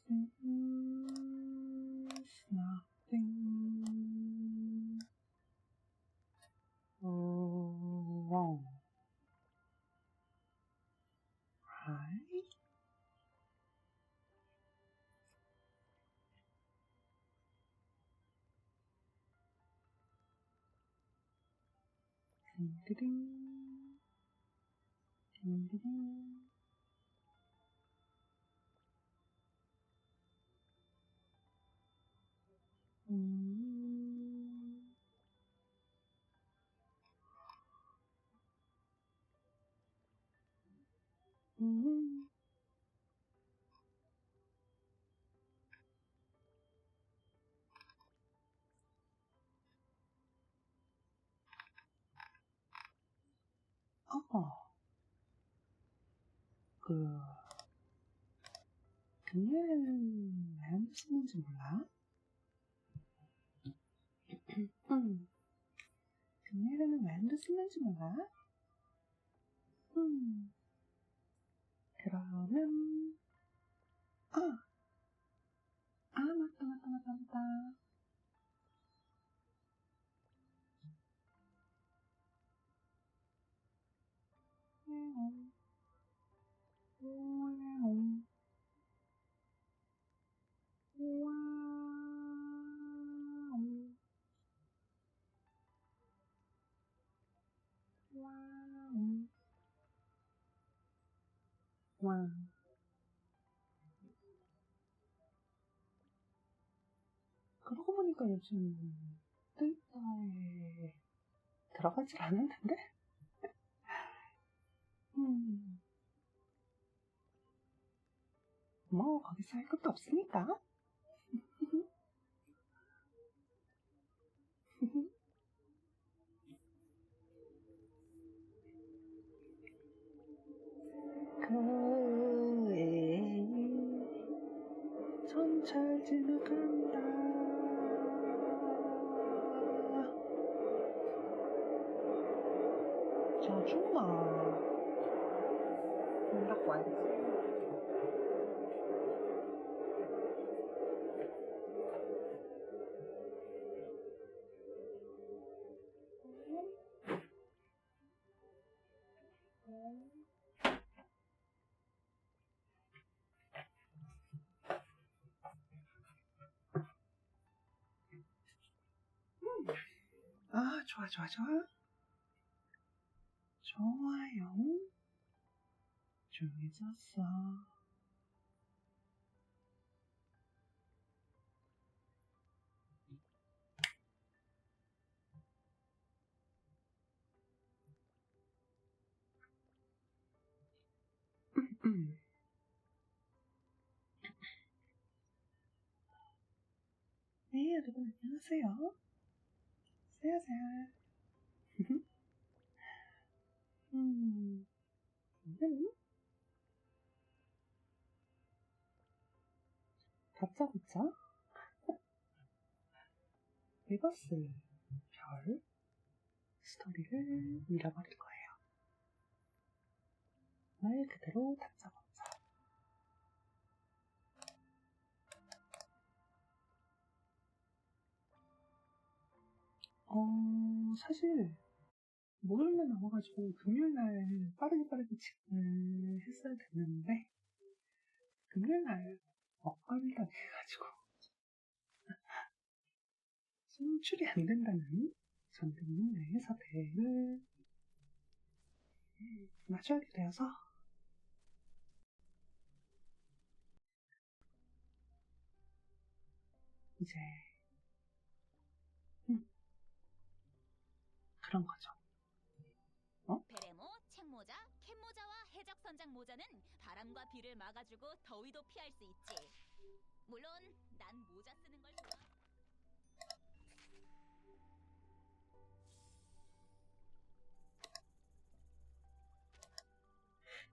There's nothing wrong, right? Ding-ding, ding-ding. 금요일에는 왜 안 쓰는지 몰라? 금요일에는 왜 안 쓰는지 몰라? 그러면, 맞다. 그러고 보니까 요즘 트위터에 들어가질 않았는데? 뭐, 거기서 할 것도 없으니까. 그의 전철 지나간다. 자, 줌마. 문 닫고 와야지. 좋아. 좋아요. 좋아졌어. 네, 여러분 안녕하세요. 쎄야쎄야. 다짜고짜 리버스 별 스토리를 밀어버릴 거예요. 말 그대로 다짜고짜. 사실 목요일날 나와가지고 금요일날 빠르게 직을 했어야 됐는데 금요일날 엇갈리다 해가지고 송출이 안 된다는 전등의 사태를 마주하게 되어서 이제 그런 거죠. 베레모, 책모자, 캡모자와 해적선장 모자는 바람과 비를 막아주고 더위도 피할 수 있지. 물론 난 모자 쓰는 걸 좋아.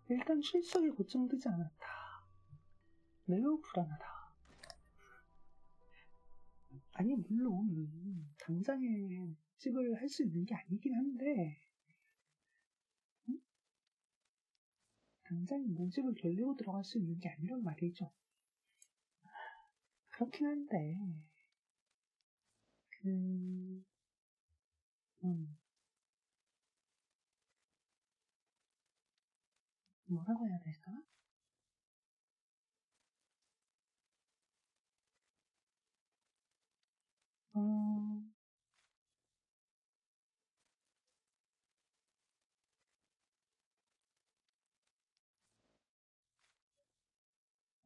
일단 출석이 고정되지 않았다. 매우 불안하다. 아니 물론 당장에 모집을 할 수 있는 게 아니긴 한데 당장에 모집을 돌리고 들어갈 수 있는 게 아니란 말이죠. 그렇긴 한데, 뭐라고 해야 될까?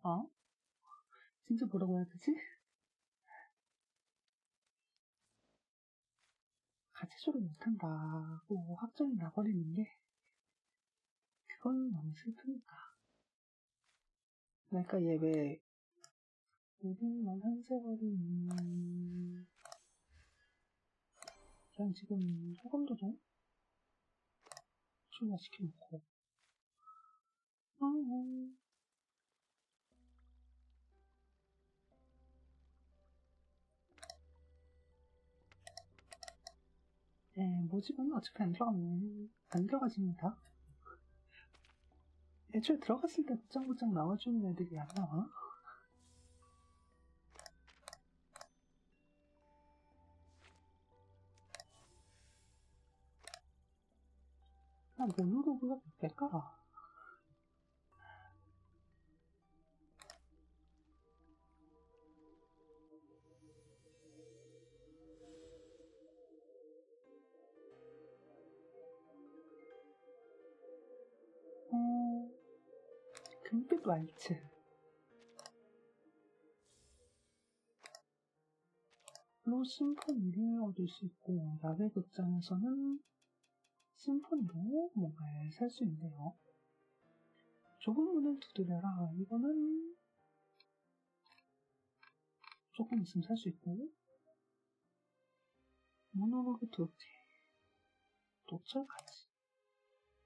어? 진짜 뭐라고 해야 되지? 가채쇼를 못한다고 확정이 나버리는 게, 그건 너무 슬프니까. 그러니까 얘 왜, 우리만 한세월이, 그냥 지금 소금도 좀 출마시켜놓고, 모집은 어차피 안 들어가집니다. 애초에 들어갔을 때 곧장곧장 나와주는 애들이 안 나와. 난 모노로그가 몇 개일까? 금빛 왈츠. 로 심포니를 얻을 수 있고, 야외 극장에서는 심포니로 뭔가를 살 수 있네요. 좁은 문을 두드려라. 이거는 조금 있으면 살 수 있고, 모노로그 두 개. 도철까지.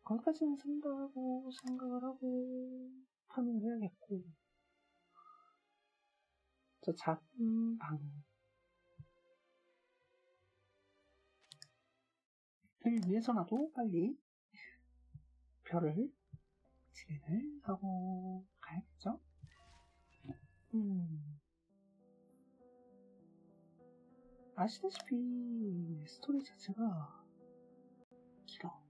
거기까지는 산다고 생각을 하고 파밍을 해야겠고, 저 작은 방을 위해서라도 빨리 별을 진행을 하고 가야겠죠? 아시다시피 스토리 자체가 길어.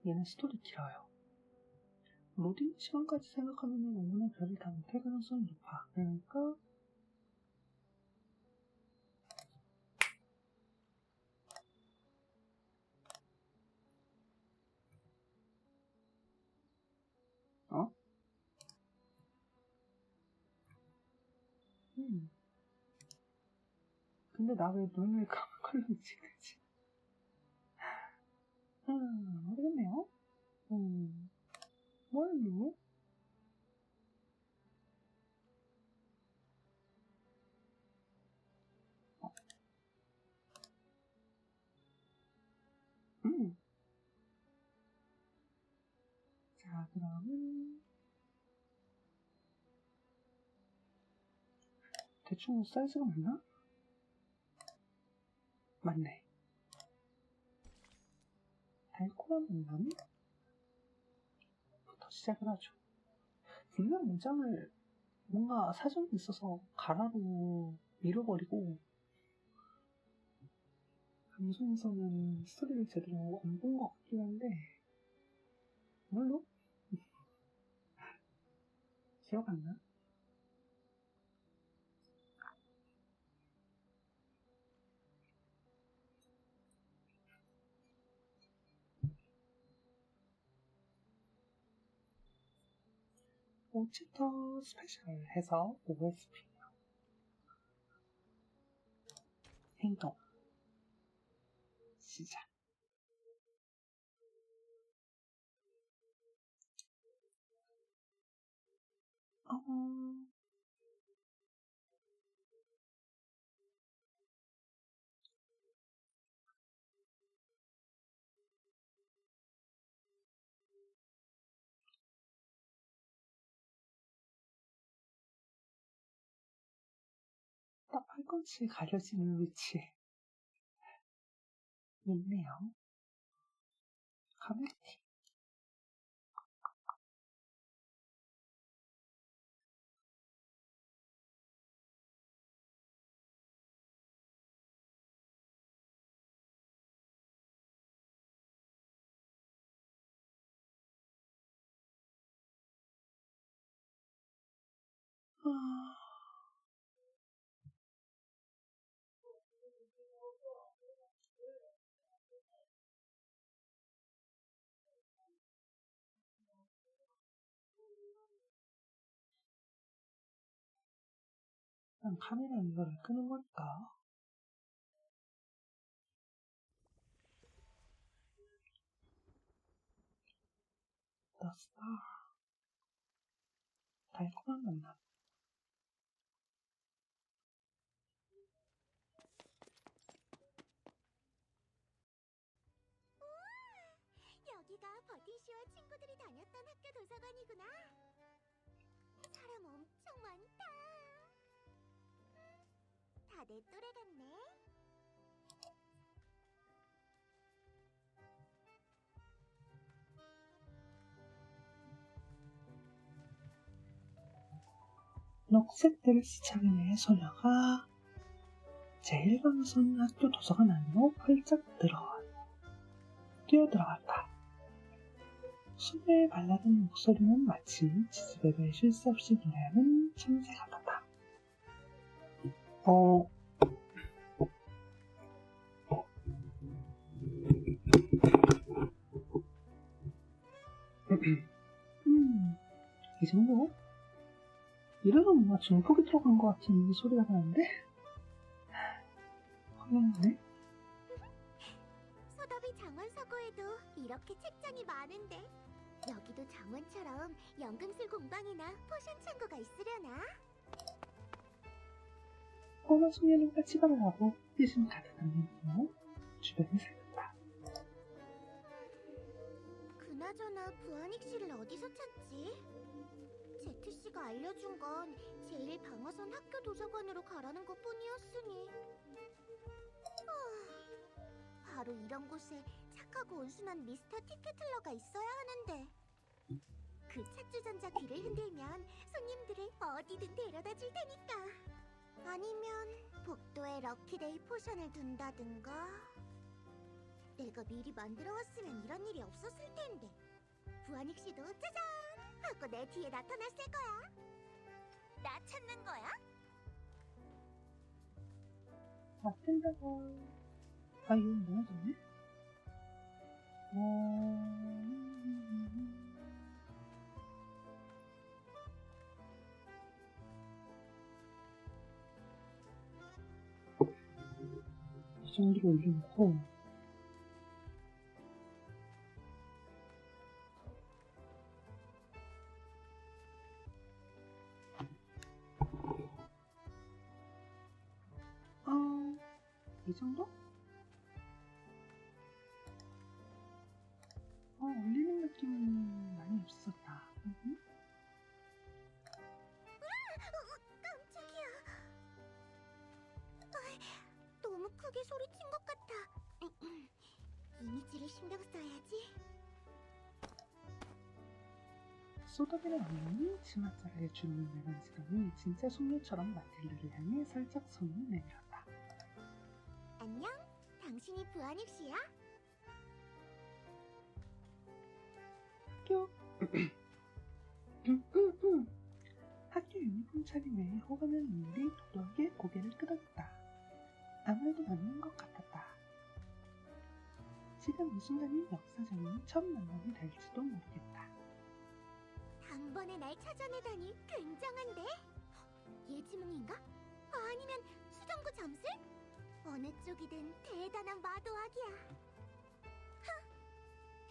얘는 스토리 길어요. 로딩 시간까지 생각하면 오늘의 별이 다 못할 가능성이 높아. 그러니까 근데 나 왜 눈을 깜깜거리지, 그치? 모르겠네요. 뭘로? 자, 그러면 대충 사이즈가 맞나? 맞네. 달콤한 만남부터 시작을 하죠. 분명 문장을 뭔가 사정이 있어서 가라로 밀어버리고 방송에서는 스토리를 제대로 안 본 것 같긴 한데 뭘로? 기억 안 나? 오치터 스페셜 해서 OSP 행동 시작. 딱 팔꿈치 가려지는 위치에 있네요. 카메티. 아, 난 카메라 이거를 끄는 걸까? The Star. 달콤한 만남. 여기가 버티씨와 친구들이 다녔던 학교 도서관이구나. 사람 엄청 많다. 다 내 또래 같네. 녹색 드레스 차림의 소녀가 제일 방선 학교 도서관 안으로 활짝 뛰어들어갔다. 소녀의 발라든 목소리는 마치 지지배를 쉴 새 없이 노래하는 참새 같았다. 이 정도? 이래도 뭔가 중폭이 들어간 것 같은 소리가 나는데? 화면네? 소더비 장원서고에도 이렇게 책장이 많은데 여기도 장원처럼 연금술 공방이나 포션 창고가 있으려나? 꼬마 소녀는 까치발을 하고 뜻은 가득한 눈으로 주변을 살폈다. 그나저나 부하닉 씨를 어디서 찾지? 제트 씨가 알려준 건 제일 방어선 학교 도서관으로 가라는 것뿐이었으니. 바로 이런 곳에 착하고 온순한 미스터 티켓틀러가 있어야 하는데. 그 찻주전자 귀를 흔들면 손님들을 어디든 데려다 줄 테니까. 아니면 복도에 럭키데이 포션을 둔다든가. 내가 미리 만들어 왔으면 이런 일이 없었을 텐데. 부하닉 씨도 짜잔 하고 내 뒤에 나타났을 거야. 나 찾는 거야? 맞는다고. 아, 이거 뭐야, 저네? 이 정도로 올려놓고, 이 정도? 올리는 느낌이 많이 없었다. 깜짝이야. 너무 크게 소리친 것 같아. 이미지를 신경 써야지. 소더비를 언니 치맛자락에 주름을 내만지더니 진짜 숙녀처럼 마틸다를 향해 살짝 손을 내밀었다. 안녕? 당신이 부하닉 씨야? 학교 학교 유니폼 차림에 호감을 인물이 도도하게 고개를 끄덕였다. 아무래도 맞는 것 같았다. 지금 이 순간이 역사적인 첫 만남이 될지도 모르겠다. 단번에 날 찾아내다니 굉장한데? 예지몽인가? 아니면 수정구 점술? 어느 쪽이든 대단한 마도학이야.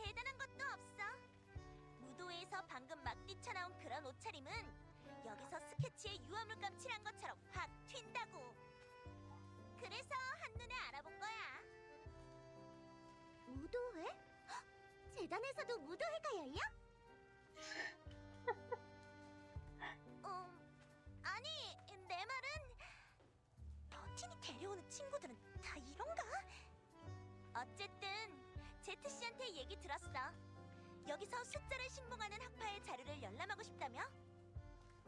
대단한 것도 없어. 무도회에서 방금 막 뛰쳐나온 그런 옷차림은 여기서 스케치에 유화물감 칠한 것처럼 확 튄다고. 그래서 한눈에 알아본 거야. 무도회? 재단에서도 무도회가 열려? 아니, 내 말은 버틴이 데려오는 친구들은 다 이런가? 어쨌든 제트 씨한테 얘기 들었어. 여기서 숫자를 신봉하는 학파의 자료를 열람하고 싶다며?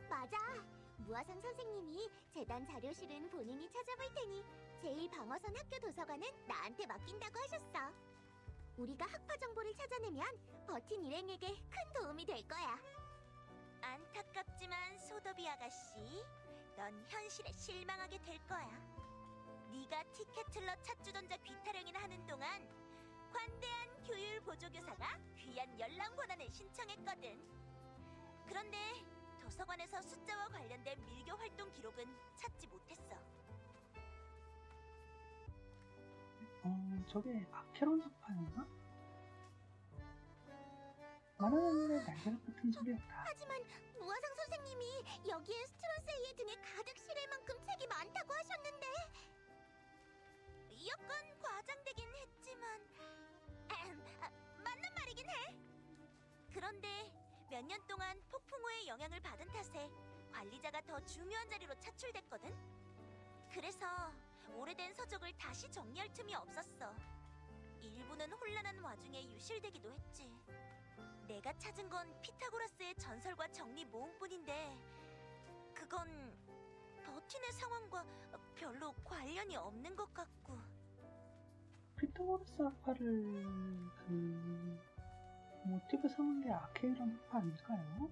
맞아. 무화상 선생님이 재단 자료실은 본인이 찾아볼 테니 제일 방어선 학교 도서관은 나한테 맡긴다고 하셨어. 우리가 학파 정보를 찾아내면 버틴 일행에게 큰 도움이 될 거야. 안 안타깝지만 소더비 아가씨, 넌 현실에 실망하게 될 거야. 네가 티켓틀러 찻주전자 귀타령이나 하는 동안 관대한 교율 보조교사가 귀한 연락 권한을 신청했거든. 그런데 도서관에서 숫자와 관련된 밀교 활동 기록은 찾지 못했어. 저게 아케론 석파였나? 말하는 날개를 붙은 소리였다. 하지만 무화상 선생님이 여기에 스트론세이의 등에 가득 실을 만큼 책이 많다고 하셨는데 약간 과장되긴 했지만 맞는 말이긴 해. 그런데 몇 년 동안 폭풍우의 영향을 받은 탓에 관리자가 더 중요한 자리로 차출됐거든. 그래서 오래된 서적을 다시 정리할 틈이 없었어. 일부는 혼란한 와중에 유실되기도 했지. 내가 찾은 건 피타고라스의 전설과 정리 모음뿐인데 그건 버틴의 상황과 별로 관련이 없는 것 같고. 피타고라스 학파를 모티브 삼은 게 아케이론 학파 아닐까요?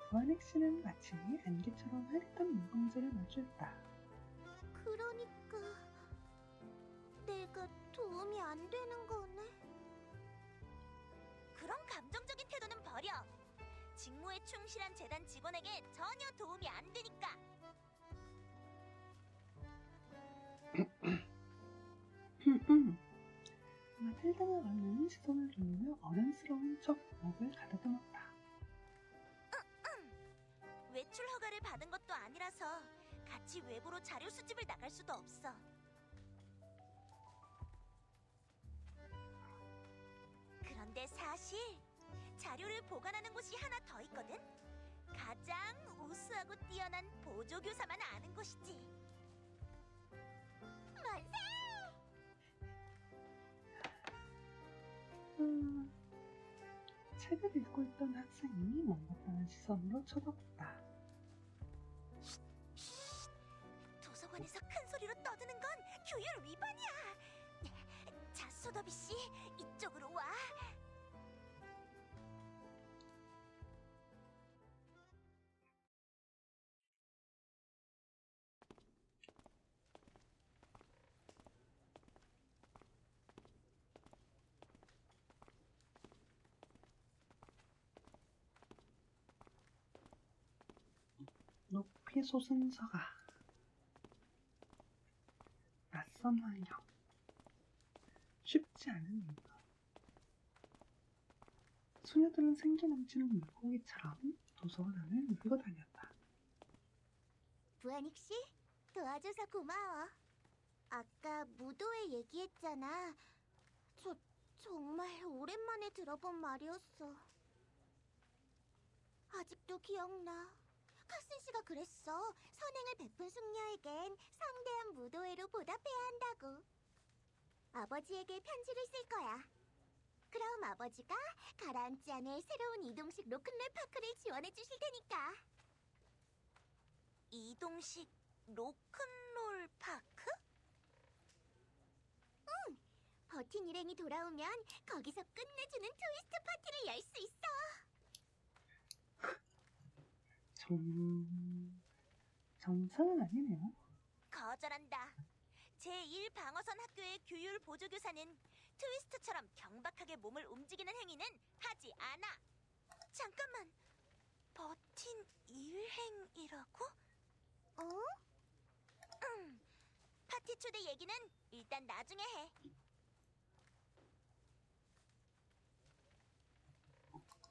부하닉 씨는 마치 안개처럼 흐릿한 눈동자를 마주했다. 그러니까 내가 도움이 안 되는 거네. 그런 감정적인 태도는 버려. 직무에 충실한 재단 직원에게 전혀 도움이 안 되니까. 마틸다가 받는 시선을 돌리며 어른스러운 척 목을 가다듬었다. 외출 허가를 받은 것도 아니라서 같이 외부로 자료 수집을 나갈 수도 없어. 그런데 사실 자료를 보관하는 곳이 하나 더 있거든. 가장 우수하고 뛰어난 보조교사만 아는 곳이지. 만세! 책을 읽고 있던 학생이 못마땅한 시선으로 쳐다봤다. 도서관에서 큰 소리로 떠드는 건 교율 위반이야. 자, 소더비 씨, 이쪽으로 와. 높이 솟은 서가. 낯선 환경. 쉽지 않은 인물. 소녀들은 생기 넘치는 물고기처럼 도서관을 물고 다녔다. 부하닉 씨, 도와줘서 고마워. 아까 무도회 얘기했잖아. 정말 오랜만에 들어본 말이었어. 아직도 기억나. 카슨 씨가 그랬어. 선행을 베푼 숙녀에겐 성대한 무도회로 보답해야 한다고. 아버지에게 편지를 쓸 거야. 그럼 아버지가 가라앉지 않을 새로운 이동식 로큰롤 파크를 지원해 주실 테니까. 이동식 로큰롤 파크? 응! 버틴 일행이 돌아오면 거기서 끝내주는 트위스트 파티를 열 수 있어. 정상은 아니네요. 거절한다. 제1방어선 학교의 교율 보조교사는 트위스트처럼 경박하게 몸을 움직이는 행위는 하지 않아. 잠깐만, 버틴 일행이라고? 어? 파티 초대 얘기는 일단 나중에 해.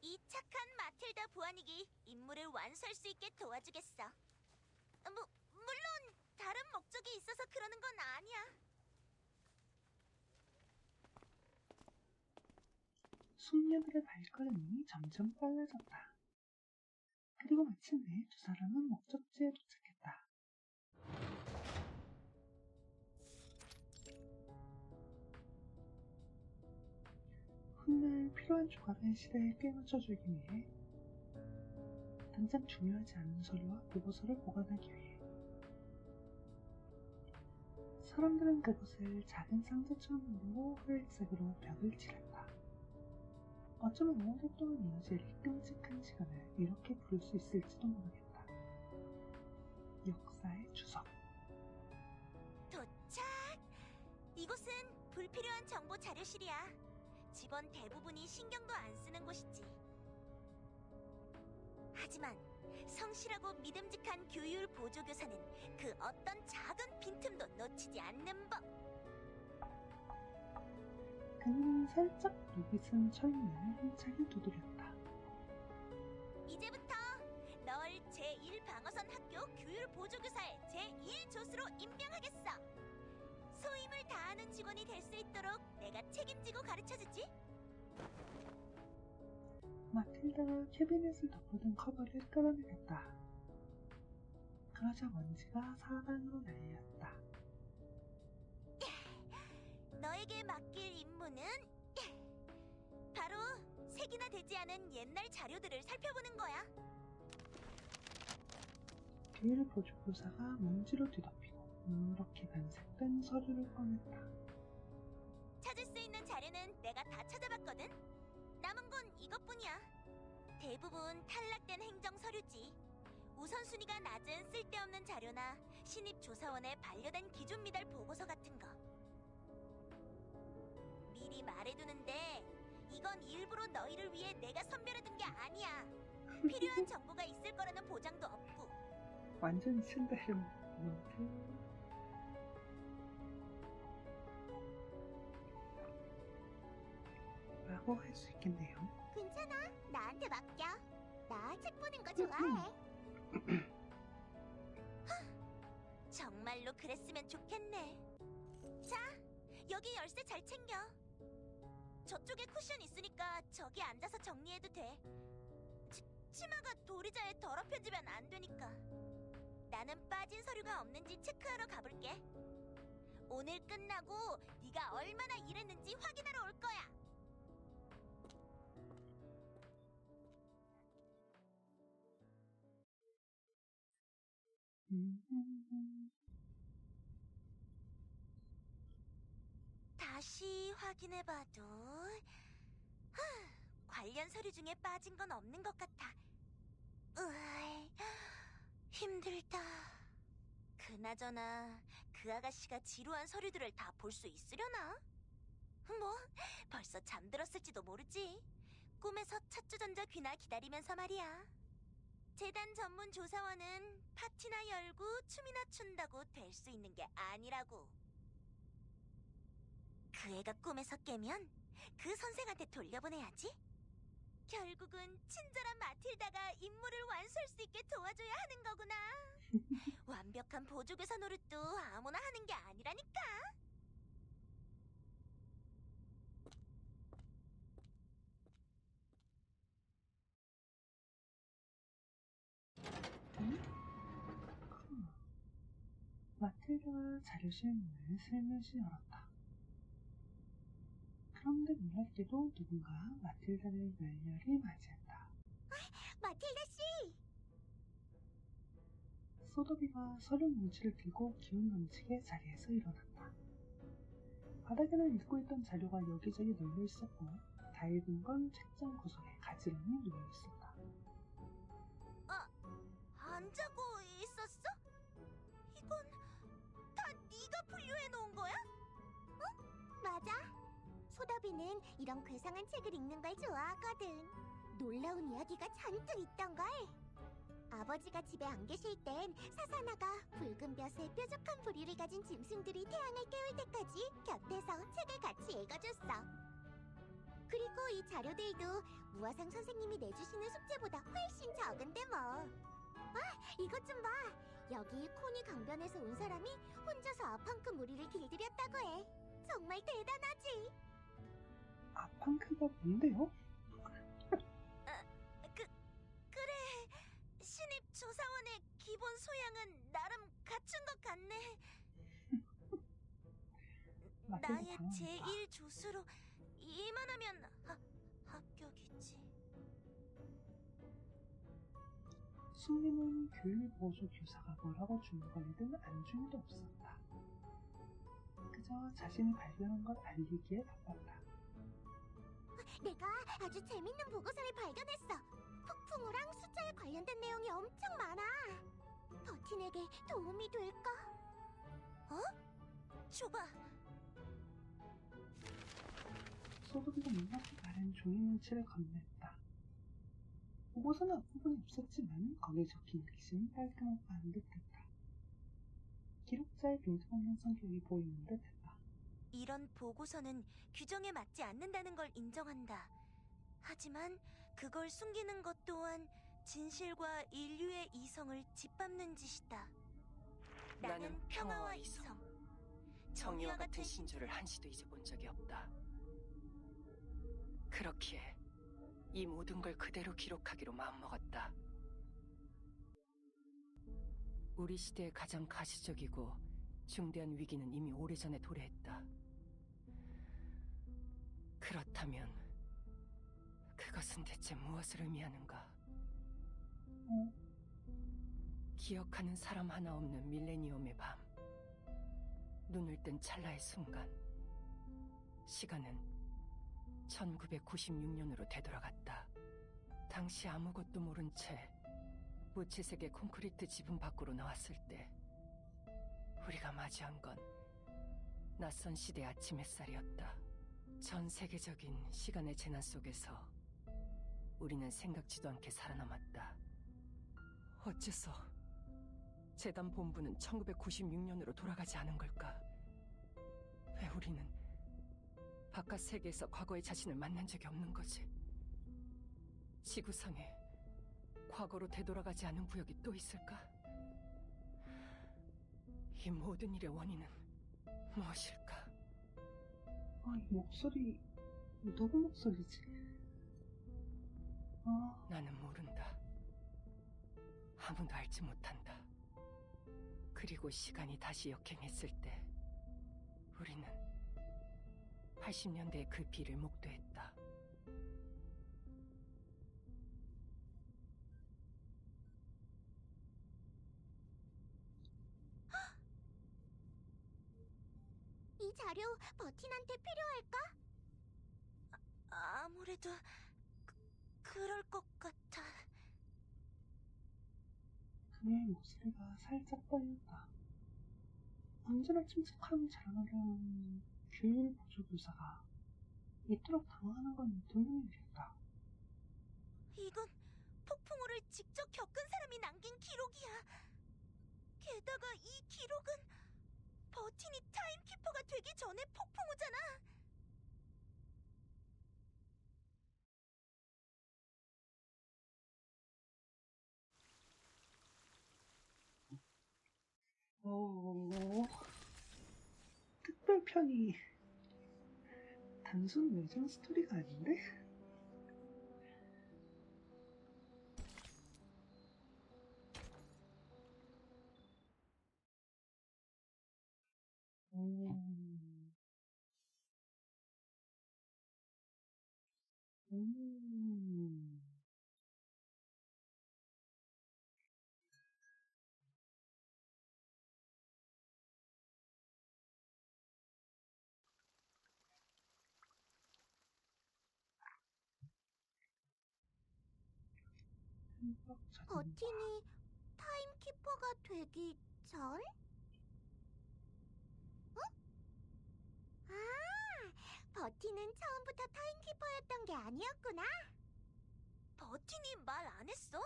이 착한 마틸다 부하닉이 임무를 완수할 수 있게 도와주겠어. 물론 다른 목적이 있어서 그러는 건 아니야. 숙녀들의 발걸음이 점점 빨라졌다. 그리고 마침내 두 사람은 목적지에 도착했다. 훗날 필요한 조각을 시대에 꿰맞춰주기 위해, 당장 중요하지 않은 서류와 보고서를 보관하기 위해. 사람들은 그것을 작은 상자처럼 누르고 회색으로 벽을 칠했다. 어쩌면 오랫동안 이어질 이 끔찍한 시간을 이렇게 부를 수 있을지도 모르겠다. 역사의 주석. 도착! 이곳은 불필요한 정보 자료실이야. 직원 대부분이 신경도 안 쓰는 곳이지. 하지만 성실하고 믿음직한 교율 보조교사는 그 어떤 작은 빈틈도 놓치지 않는 법. 그는 살짝 녹이슨 철문을 힘차게 두드렸다. 이제부터 널 제1방어선 학교 교율 보조교사의 제1조수로 임명하겠어. 소임을 다하는 직원이 될 수 있도록 내가 책임지고 가르쳐주지. 마틸다가 캐비넷을 덮어둔 커버를 끌어내렸다. 그러자 먼지가 사방으로 날렸다. 너에게 맡길 임무는 바로 색이나 되지 않은 옛날 자료들을 살펴보는 거야. 교율 보조교사가 먼지로 뒤덮이고 누렇게 변색된 서류를 꺼냈다. 찾을 수 있는 자료는 내가 다 찾아봤거든. 남은 건 이것뿐이야. 대부분 탈락된 행정 서류지. 우선순위가 낮은 쓸데없는 자료나 신입 조사원의 반려된 기준 미달 보고서 같은 거. 미리 말해두는데 이건 일부러 너희를 위해 내가 선별해둔 게 아니야. 필요한 정보가 있을 거라는 보장도 없고. 완전히 신데렐라한테 라고 할 수 있겠네요. 괜찮아. 나한테 맡겨. 나 책 보는 거 좋아해. 정말로 그랬으면 좋겠네. 자, 여기 열쇠 잘 챙겨. 저쪽에 쿠션 있으니까 저기 앉아서 정리해도 돼. 치마가 도리자에 더럽혀지면 안 되니까. 나는 빠진 서류가 없는지 체크하러 가볼게. 오늘 끝나고 네가 얼마나 일했는지 확인하러 올 거야. 다시 확인해봐도 관련 서류 중에 빠진 건 없는 것 같아. 으이, 힘들다. 그나저나 그 아가씨가 지루한 서류들을 다 볼 수 있으려나? 뭐 벌써 잠들었을지도 모르지. 꿈에서 찻주전자 귀나 기다리면서 말이야. 재단 전문 조사원은 파티나 열고 춤이나 춘다고 될 수 있는 게 아니라고. 그 애가 꿈에서 깨면 그 선생한테 돌려보내야지. 결국은 친절한 마틸다가 임무를 완수할 수 있게 도와줘야 하는 거구나. 완벽한 보조교사 노릇도 아무나 하는 게 아니라니까. 마틸다가 자료실 문을 슬며시 열었다. 그런데 놀랍게도 누군가 마틸다를 열렬히 맞이했다. 마틸다 씨! 소더비가 서류 뭉치를 들고 기운 넘치게 자리에서 일어났다. 바닥에는 읽고 있던 자료가 여기저기 널려 있었고 다 읽은 건 책장 구석에 가지런히 놓여 있었다. 안 자고 있었어? 이건 다 네가 분류해 놓은 거야? 맞아. 소더비는 이런 괴상한 책을 읽는 걸 좋아하거든. 놀라운 이야기가 잔뜩 있던걸. 아버지가 집에 안 계실 땐 사사나가 붉은 벼슬 뾰족한 부리를 가진 짐승들이 태양을 깨울 때까지 곁에서 책을 같이 읽어줬어. 그리고 이 자료들도 무화상 선생님이 내주시는 숙제보다 훨씬 적은데 뭐. 이것 좀 봐. 여기 코니 강변에서 온 사람이 혼자서 아팡크 무리를 길들였다고 해. 정말 대단하지? 아팡크가 뭔데요? 그래. 신입 조사원의 기본 소양은 나름 갖춘 것 같네. 나의 제1 조수로 이만하면 합격이지. 승리는 교육 보조 교사가 뭐라고 중얼거리든 안중에도 없었다. 그저 자신이 발견한 걸 알리기에 바빴다. 내가 아주 재밌는 보고서를 발견했어. 폭풍우랑 숫자에 관련된 내용이 엄청 많아. 버틴에게 도움이 될까? 어? 줘봐. 소금이가 눈앞에 바른 종이 뭉치를 건넸다. 보고서는 앞부분이 없었지만 거기에 적힌 글씨는 깔끔하고 반듯했다. 기록자의 빈틈없는 성격이 보이는 듯했다. 이런 보고서는 규정에 맞지 않는다는 걸 인정한다. 하지만 그걸 숨기는 것 또한 진실과 인류의 이성을 짓밟는 짓이다. 나는 평화와 이성, 정의와 같은 신조를 한시도 잊어본 적이 없다. 그렇기에 이 모든 걸 그대로 기록하기로 마음먹었다. 우리 시대의 가장 가시적이고 중대한 위기는 이미 오래전에 도래했다. 그렇다면 그것은 대체 무엇을 의미하는가? 기억하는 사람 하나 없는 밀레니엄의 밤. 눈을 뜬 찰나의 순간, 시간은 1996년으로 되돌아갔다. 당시 아무것도 모른 채 무채색의 콘크리트 지붕 밖으로 나왔을 때 우리가 맞이한 건 낯선 시대 아침 햇살이었다. 전 세계적인 시간의 재난 속에서 우리는 생각지도 않게 살아남았다. 어째서 재단 본부는 1996년으로 돌아가지 않은 걸까? 왜 우리는 바깥 세계에서 과거의 자신을 만난 적이 없는 거지? 지구상에 과거로 되돌아가지 않은 구역이 또 있을까? 이 모든 일의 원인은 무엇일까? 이 목소리 누구 목소리지? 나는 모른다. 아무도 알지 못한다. 그리고 시간이 다시 역행했을 때 우리는 80년대의 그 비를 목도했다. 이 자료 버틴한테 필요할까? 아무래도 그럴 것 같아. 그녀의 목소리가 살짝 떨렸다. 언제나 침착함을 자랑하려는 규율 보조교사가 이토록 당황하는 건 동명이었다. 이건 폭풍우를 직접 겪은 사람이 남긴 기록이야. 게다가 이 기록은 버틴이 타임키퍼가 되기 전에 폭풍우잖아. 특별편이 단순 외장 스토리가 아닌데? 버틴이 타임키퍼가 되기 전? 응? 버틴은 처음부터 타임키퍼였던 게 아니었구나. 버틴이 말 안 했어?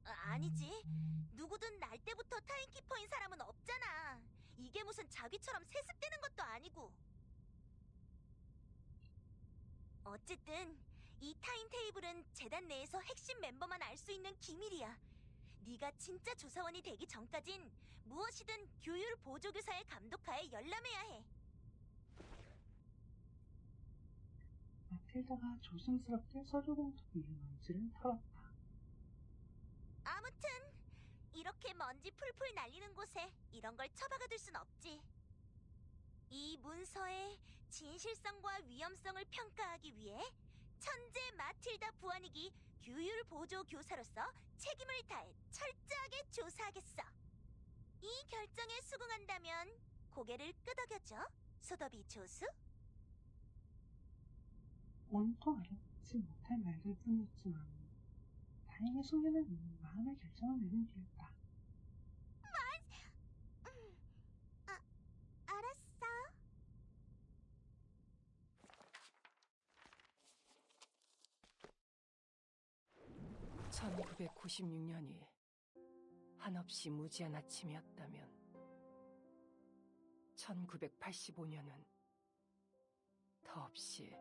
아니지. 누구든 날 때부터 타임키퍼인 사람은 없잖아. 이게 무슨 자기처럼 세습되는 것도 아니고. 어쨌든 이 타임테이블은 재단 내에서 핵심 멤버만 알 수 있는 기밀이야. 네가 진짜 조사원이 되기 전까진 무엇이든 규율 보조교사의 감독하에 열람해야 해. 마틸다가 조심스럽게 서류 봉투 위에 먼지를 털었다. 아무튼 이렇게 먼지 풀풀 날리는 곳에 이런 걸 처박아둘 순 없지. 이 문서의 진실성과 위험성을 평가하기 위해 천재 마틸다 부안이기 규율 보조 교사로서 책임을 다해 철저하게 조사하겠어. 이 결정에 수긍한다면 고개를 끄덕여줘, 소더비 조수. 온통 알아듣지 못할 말들 뿐이었지만 다행히 소녀는 이미 마음의 결정을 내린 뒤였다. 알았어. 1996년이 한없이 무지한 아침이었다면 1985년은 더없이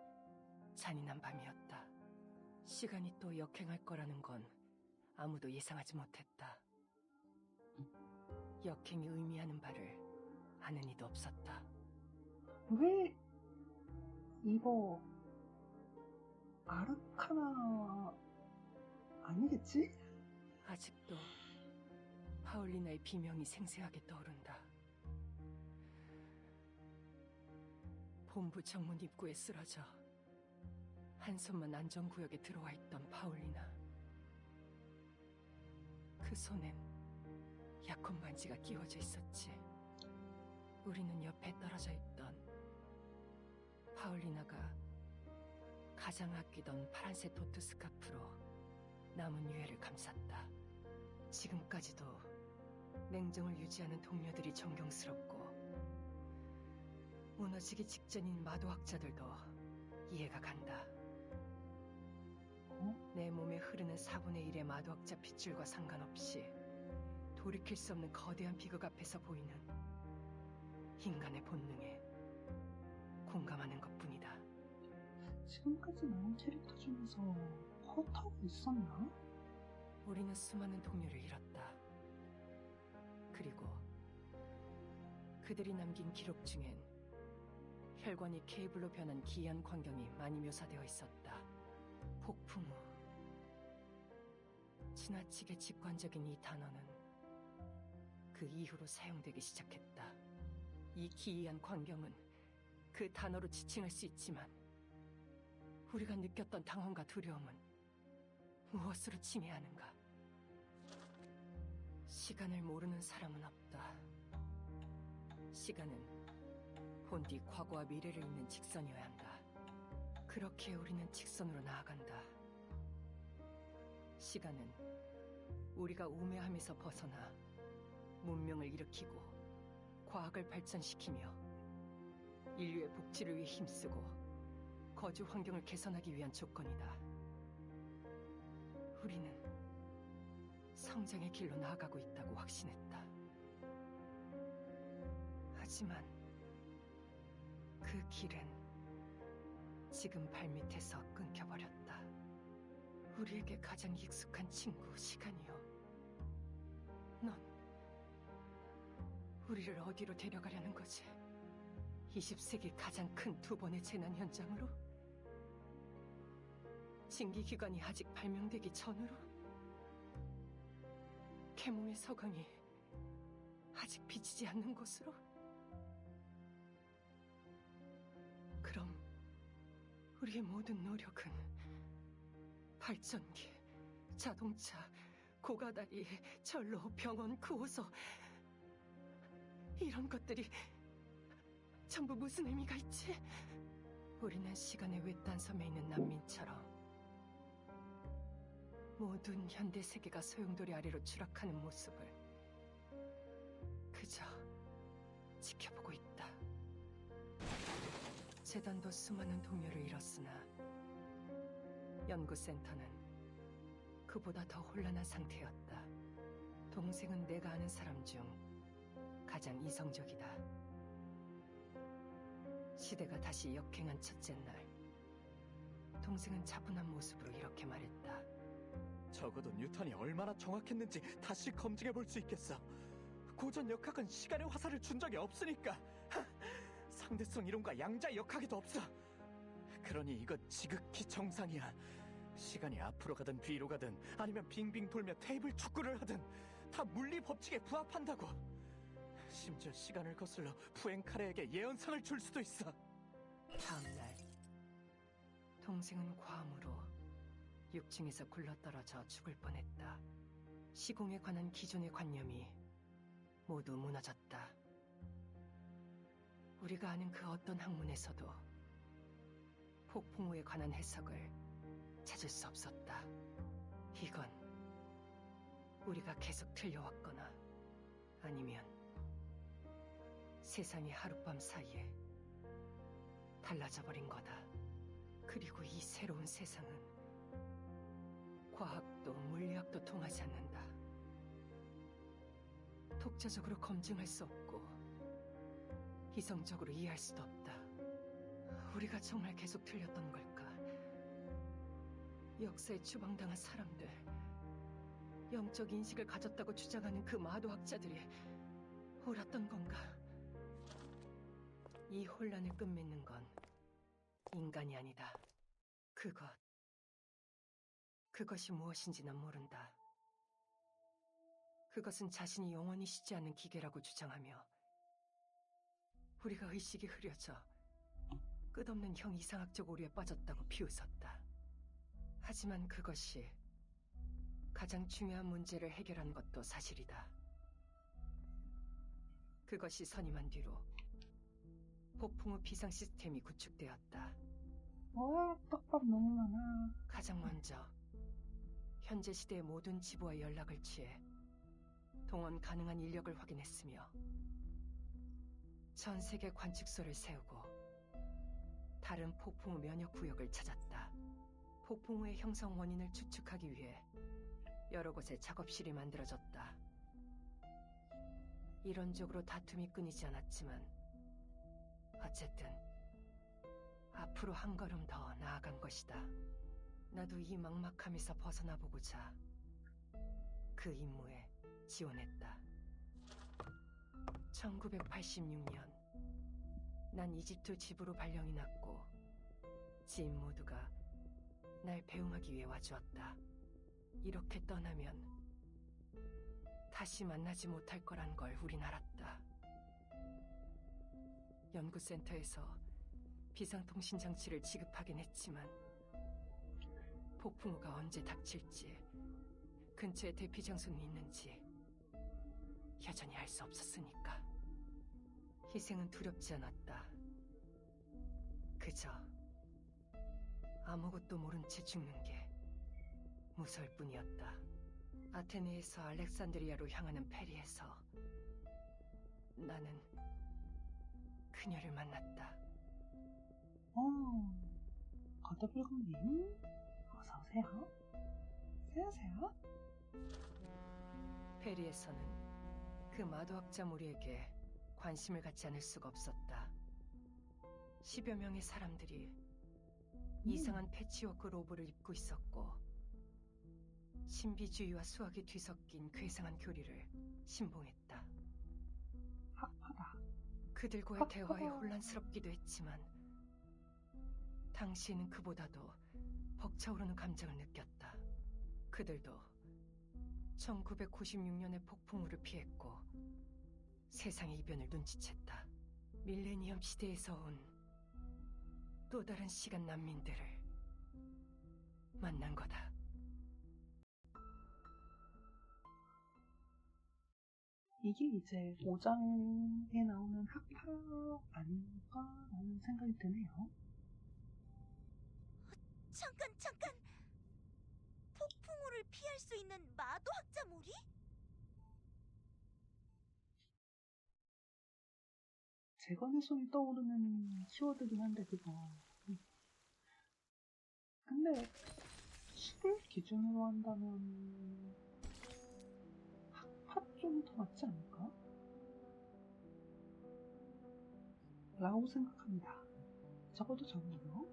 잔인한 밤이었다. 시간이 또 역행할 거라는 건 아무도 예상하지 못했다. 역행이 의미하는 바를 아는 이도 없었다. 왜 이거 아르카나 아니겠지? 아직도 파울리나의 비명이 생생하게 떠오른다. 본부 정문 입구에 쓰러져 한 손만 안전구역에 들어와 있던 파울리나. 그 손엔 약혼 반지가 끼워져 있었지. 우리는 옆에 떨어져 있던 파울리나가 가장 아끼던 파란색 도트 스카프로 남은 유해를 감쌌다. 지금까지도 냉정을 유지하는 동료들이 존경스럽고 무너지기 직전인 마도학자들도 이해가 간다. 내 몸에 흐르는 4분의 1의 마도학자 핏줄과 상관없이 돌이킬 수 없는 거대한 비극 앞에서 보이는 인간의 본능에 공감하는 것뿐이다. 지금까지 나온 캐릭터 중에서 포터가 있었나? 우리는 수많은 동료를 잃었다. 그리고 그들이 남긴 기록 중엔 혈관이 케이블로 변한 기이한 광경이 많이 묘사되어 있었다. 폭풍 후 지나치게 직관적인 이 단어는 그 이후로 사용되기 시작했다. 이 기이한 광경은 그 단어로 지칭할 수 있지만 우리가 느꼈던 당황과 두려움은 무엇으로 칭해야 하는가? 시간을 모르는 사람은 없다. 시간은 본디 과거와 미래를 잇는 직선이어야 한다. 그렇게 우리는 직선으로 나아간다. 시간은 우리가 우매함에서 벗어나 문명을 일으키고 과학을 발전시키며 인류의 복지를 위해 힘쓰고 거주 환경을 개선하기 위한 조건이다. 우리는 성장의 길로 나아가고 있다고 확신했다. 하지만 그 길은 지금 발밑에서 끊겨버렸다. 우리에게 가장 익숙한 친구 시간이요. 넌 우리를 어디로 데려가려는 거지? 20세기 가장 큰 두 번의 재난 현장으로? 징기기관이 아직 발명되기 전으로? 계몽의 서광이 아직 비치지 않는 곳으로? 그럼 우리의 모든 노력은 발전기, 자동차, 고가다리, 철로, 병원, 구호소 이런 것들이 전부 무슨 의미가 있지? 우리는 시간의 외딴 섬에 있는 난민처럼 모든 현대 세계가 소용돌이 아래로 추락하는 모습을 그저 지켜보고 있다. 재단도 수많은 동료를 잃었으나 연구센터는 그보다 더 혼란한 상태였다. 동생은 내가 아는 사람 중 가장 이성적이다. 시대가 다시 역행한 첫째 날, 동생은 차분한 모습으로 이렇게 말했다. 적어도 뉴턴이 얼마나 정확했는지 다시 검증해 볼 수 있겠어. 고전 역학은 시간의 화살을 준 적이 없으니까. 상대성 이론과 양자 역학에도 없어. 그러니 이건 지극히 정상이야. 시간이 앞으로 가든 뒤로 가든 아니면 빙빙 돌며 테이블 축구를 하든 다 물리 법칙에 부합한다고. 심지어 시간을 거슬러 푸엔카레에게 예언상을 줄 수도 있어. 다음날 동생은 과음으로 6층에서 굴러떨어져 죽을 뻔했다. 시공에 관한 기존의 관념이 모두 무너졌다. 우리가 아는 그 어떤 학문에서도 폭풍 우에 관한 해석을 찾을 수 없었다. 이건 우리가 계속 틀려왔거나 아니면 세상이 하룻밤 사이에 달라져 버린 거다. 그리고 이 새로운 세상은 과학도 물리학도 통하지 않는다. 독자적으로 검증할 수 없고 이성적으로 이해할 수도 없다. 우리가 정말 계속 틀렸던 걸까? 역사에 추방당한 사람들, 영적 인식을 가졌다고 주장하는 그 마도학자들이 옳았던 건가? 이 혼란을 끝맺는 건 인간이 아니다. 그것이 무엇인지 난 모른다. 그것은 자신이 영원히 쉬지 않는 기계라고 주장하며 우리가 의식이 흐려져 끝없는 형이상학적 오류에 빠졌다고 비웃었다. 하지만 그것이 가장 중요한 문제를 해결한 것도 사실이다. 그것이 선임한 뒤로 폭풍 후 비상 시스템이 구축되었다. 와, 떡밥 너무 많아. 가장 먼저 현재 시대의 모든 지부와 연락을 취해 동원 가능한 인력을 확인했으며 전 세계 관측소를 세우고 다른 폭풍 후 면역 구역을 찾았다. 폭풍 후의 형성 원인을 추측하기 위해 여러 곳에 작업실이 만들어졌다. 이론적으로 다툼이 끊이지 않았지만 어쨌든 앞으로 한 걸음 더 나아간 것이다. 나도 이 막막함에서 벗어나보고자 그 임무에 지원했다. 1986년 난 이집트 지부로 발령이 났고 지인 모두가 날 배웅하기 위해 와주었다. 이렇게 떠나면 다시 만나지 못할 거란 걸 우린 알았다. 연구센터에서 비상통신 장치를 지급하긴 했지만 폭풍우가 언제 닥칠지 근처에 대피 장소는 있는지 여전히 알 수 없었으니까 희생은 두렵지 않았다. 그저 아무것도 모른 채 죽는 게 무서울 뿐이었다. 아테네에서 알렉산드리아로 향하는 페리에서 나는 그녀를 만났다. 거더불고님 어서오세요. 세우세요. 페리에서는 그 마도학자 무리에게 관심을 갖지 않을 수가 없었다. 10여 명의 사람들이 이상한 패치워크 로브를 입고 있었고 신비주의와 수학이 뒤섞인 괴상한 교리를 신봉했다. 학파다. 그들과의 대화에 혼란스럽기도 했지만 당시에는 그보다도 벅차오르는 감정을 느꼈다. 그들도 1996년의 폭풍우를 피했고 세상의 이변을 눈치챘다. 밀레니엄 시대에서 온 또 다른 시간 난민들을 만난 거다. 이게 이제 5장에 나오는 학파 아닌가라는 생각이 드네요. 잠깐. 폭풍우를 피할 수 있는 마도학자 무리? 재건의 손이 떠오르는 키워드긴 한데 그거. 근데 수를 기준으로 한다면 학파 쪽이 더 맞지 않을까? 라고 생각합니다. 적어도 저는요.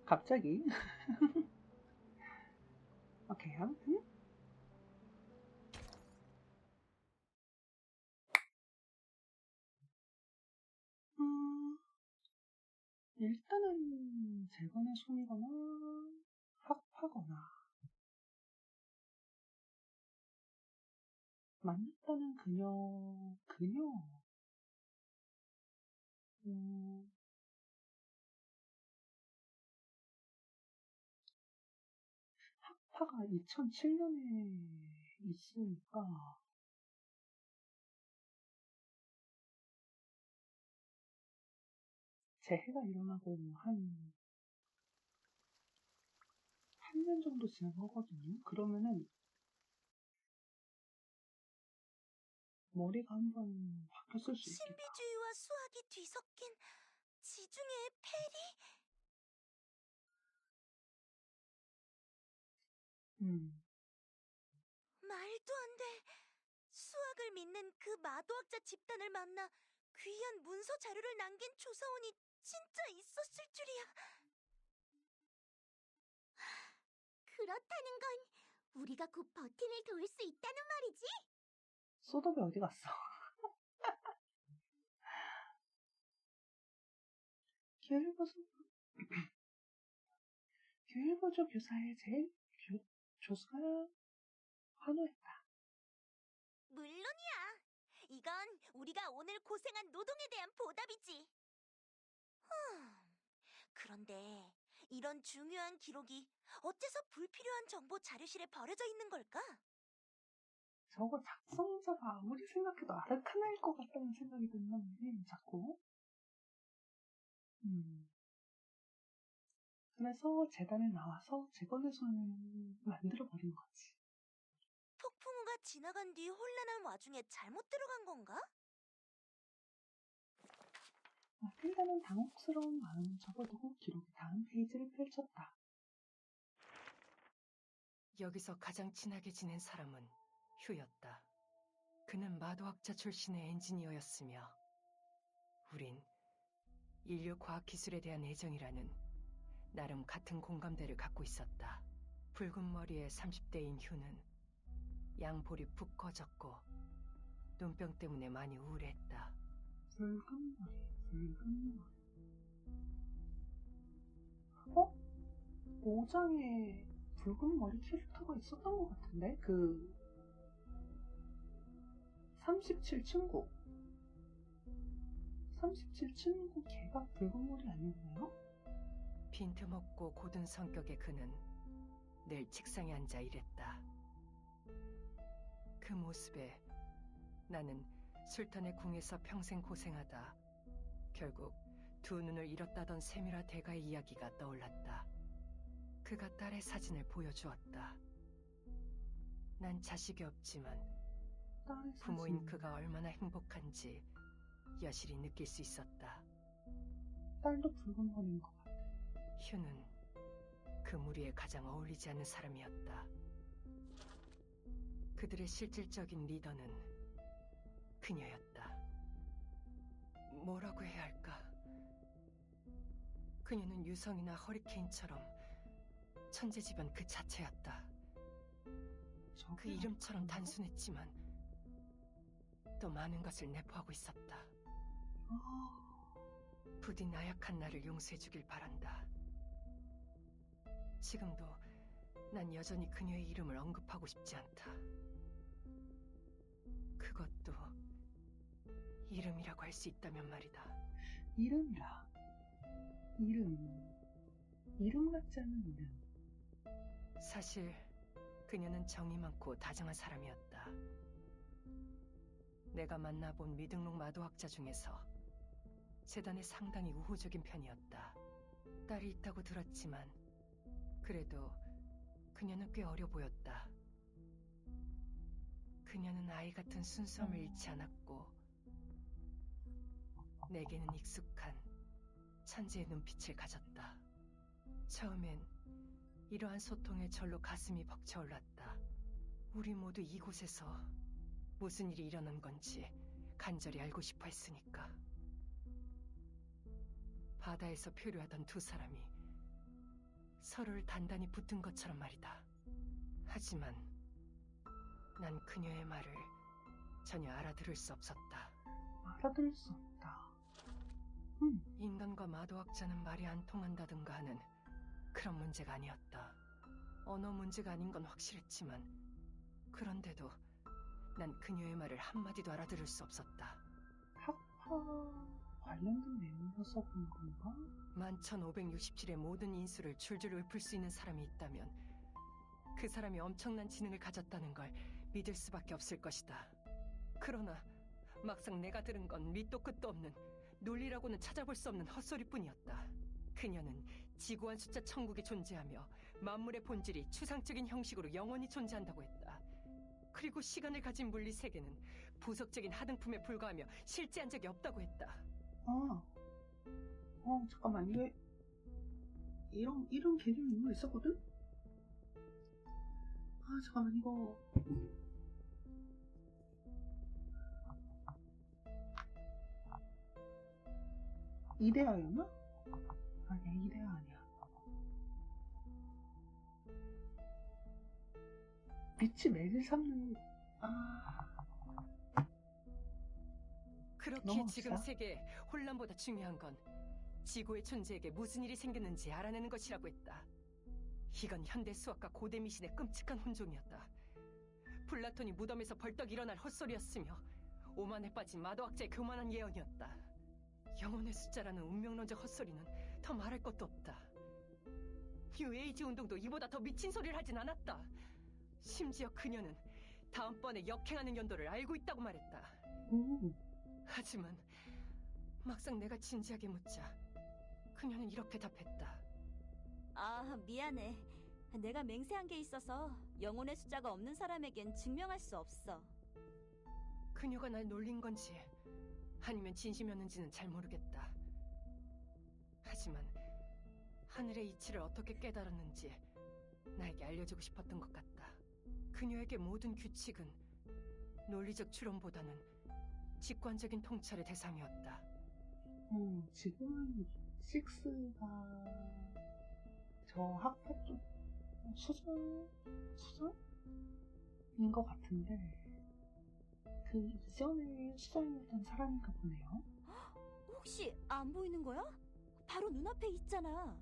갑자기. 오케이, 아무튼. 일단은 재건의 손이거나 합하거나 만났다는 그녀 합파가 2007년에 있으니까 재해가 일어나고 한 년 정도 지난 거거든요. 그러면은 머리가 한번 바뀌었을 수 있겠다. 신비주의와 수학이 뒤섞인 지중해의 페리? 말도 안 돼. 수학을 믿는 그 마도학자 집단을 만나 귀한 문서 자료를 남긴 조사원이 진짜 있었을 줄이야. 그렇다는 건 우리가 곧 버튼을 도울 수 있다는 말이지? 소독이 어디 갔어? 교일보조 교사의 조수가 환호했다. 물론이야. 이건 우리가 오늘 고생한 노동에 대한 보답이지. 그런데 이런 중요한 기록이 어째서 불필요한 정보 자료실에 버려져 있는 걸까? 저거 작성자가 아무리 생각해도 아르카나일 것 같다는 생각이 든다는데 자꾸. 그래서 재단에 나와서 재건의 손을 만들어버린 거지. 폭풍우가 지나간 뒤 혼란한 와중에 잘못 들어간 건가? 마틸다는 당혹스러운 마음을 접어두고 기록의 다음 페이지를 펼쳤다. 여기서 가장 친하게 지낸 사람은 휴였다. 그는 마도학자 출신의 엔지니어였으며 우린 인류 과학기술에 대한 애정이라는 나름 같은 공감대를 갖고 있었다. 붉은 머리의 30대인 휴는 양볼이 푹 꺼졌고 눈병 때문에 많이 우울했다. 붉은 머리. 5장에 붉은 머리 캐릭터가 있었던 것 같은데? 37친구. 37친구 걔가 붉은 머리 아니었나요? 빈틈없고 고든 성격의 그는 늘 책상에 앉아 일했다. 그 모습에 나는 술탄의 궁에서 평생 고생하다 결국 두 눈을 잃었다던 세미라 대가의 이야기가 떠올랐다. 그가 딸의 사진을 보여주었다. 난 자식이 없지만 딸의 부모인 사진. 그가 얼마나 행복한지 여실히 느낄 수 있었다. 딸도 붉은 머리인 것 같아. 휴는 그 무리에 가장 어울리지 않는 사람이었다. 그들의 실질적인 리더는 그녀였다. 뭐라고 해야 할까? 그녀는 유성이나 허리케인처럼 천재지변 그 자체였다. 그 이름처럼 단순했지만 또 많은 것을 내포하고 있었다. 부디 나약한 나를 용서해주길 바란다. 지금도 난 여전히 그녀의 이름을 언급하고 싶지 않다. 그것도 이름이라고 할 수 있다면 말이다. 이름이라. 이름 같지 않은 이름. 사실 그녀는 정이 많고 다정한 사람이었다. 내가 만나본 미등록 마도학자 중에서 재단에 상당히 우호적인 편이었다. 딸이 있다고 들었지만 그래도 그녀는 꽤 어려 보였다. 그녀는 아이 같은 순수함을 잃지 않았고 내게는 익숙한 천재의 눈빛을 가졌다. 처음엔 이러한 소통에 절로 가슴이 벅차올랐다. 우리 모두 이곳에서 무슨 일이 일어난 건지 간절히 알고 싶어 했으니까. 바다에서 표류하던 두 사람이 서로를 단단히 붙든 것처럼 말이다. 하지만 난 그녀의 말을 전혀 알아들을 수 없었다. 알아들을 수 없다. 인간과 마도학자는 말이 안 통한다든가 하는 그런 문제가 아니었다. 언어 문제가 아닌 건 확실했지만 그런데도 난 그녀의 말을 한마디도 알아들을 수 없었다. 학파 관련된 내용이어서 그런 건가? 11,567의 모든 인수를 줄줄 읊을 수 있는 사람이 있다면 그 사람이 엄청난 지능을 가졌다는 걸 믿을 수밖에 없을 것이다. 그러나 막상 내가 들은 건 밑도 끝도 없는 논리라고는 찾아볼 수 없는 헛소리뿐이었다. 그녀는 지구한 숫자 천국이 존재하며 만물의 본질이 추상적인 형식으로 영원히 존재한다고 했다. 그리고 시간을 가진 물리 세계는 부석적인 하등품에 불과하며 실제한 적이 없다고 했다. 잠깐만, 이게 이런 개념이 뭔가 있었거든? 잠깐만, 이거 이데아였나? 아니야, 이데아 아니야. 빛이 매를 삼는 그렇게 넘어갑시다. 지금 세계에 혼란보다 중요한 건 지구의 존재에게 무슨 일이 생겼는지 알아내는 것이라고 했다. 이건 현대 수학과 고대 미신의 끔찍한 혼종이었다. 플라톤이 무덤에서 벌떡 일어날 헛소리였으며 오만에 빠진 마도학자의 교만한 예언이었다. 영혼의 숫자라는 운명론적 헛소리는 더 말할 것도 없다. 뉴에이지 운동도 이보다 더 미친 소리를 하진 않았다. 심지어 그녀는 다음번에 역행하는 연도를 알고 있다고 말했다. 하지만 막상 내가 진지하게 묻자 그녀는 이렇게 답했다. 미안해. 내가 맹세한 게 있어서 영혼의 숫자가 없는 사람에겐 증명할 수 없어. 그녀가 날 놀린 건지 아니면 진심이었는지는 잘 모르겠다. 하지만 하늘의 이치를 어떻게 깨달았는지 나에게 알려주고 싶었던 것 같다. 그녀에게 모든 규칙은 논리적 추론보다는 직관적인 통찰의 대상이었다. 지금은 식스가 저 학파 쪽 수장인 것 같은데 그 이전에 수장이었던 사람인가 보네요. 혹시 안 보이는 거야? 바로 눈앞에 있잖아.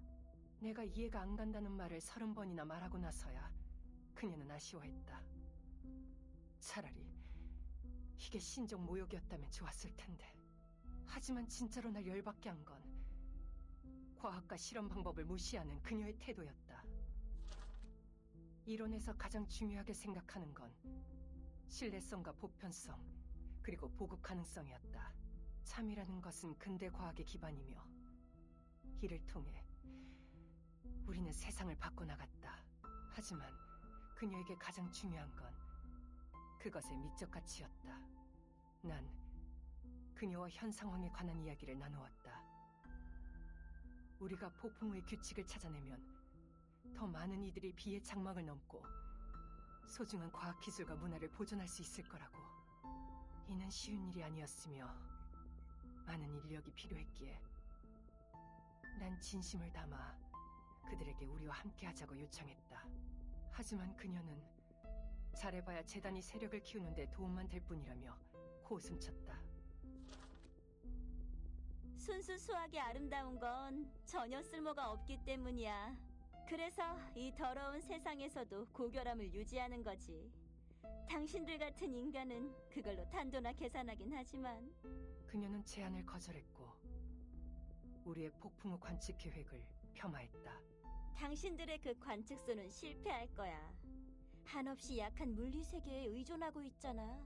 내가 이해가 안 간다는 말을 30번이나 말하고 나서야 그녀는 아쉬워했다. 차라리 이게 신적 모욕이었다면 좋았을 텐데. 하지만 진짜로 날 열받게 한 건 과학과 실험 방법을 무시하는 그녀의 태도였다. 이론에서 가장 중요하게 생각하는 건 신뢰성과 보편성, 그리고 보급 가능성이었다. 참이라는 것은 근대 과학의 기반이며 이를 통해 우리는 세상을 바꿔나갔다. 하지만 그녀에게 가장 중요한 건 그것의 미적 가치였다. 난 그녀와 현 상황에 관한 이야기를 나누었다. 우리가 폭풍우의 규칙을 찾아내면 더 많은 이들이 비의 장막을 넘고 소중한 과학기술과 문화를 보존할 수 있을 거라고. 이는 쉬운 일이 아니었으며 많은 인력이 필요했기에 난 진심을 담아 그들에게 우리와 함께하자고 요청했다. 하지만 그녀는 잘해봐야 재단이 세력을 키우는 데 도움만 될 뿐이라며 코웃음쳤다. 순수 수학이 아름다운 건 전혀 쓸모가 없기 때문이야. 그래서 이 더러운 세상에서도 고결함을 유지하는 거지. 당신들 같은 인간은 그걸로 탄도나 계산하긴 하지만. 그녀는 제안을 거절했고 우리의 폭풍우 관측 계획을 폄하했다. 당신들의 그 관측소는 실패할 거야. 한없이 약한 물리세계에 의존하고 있잖아.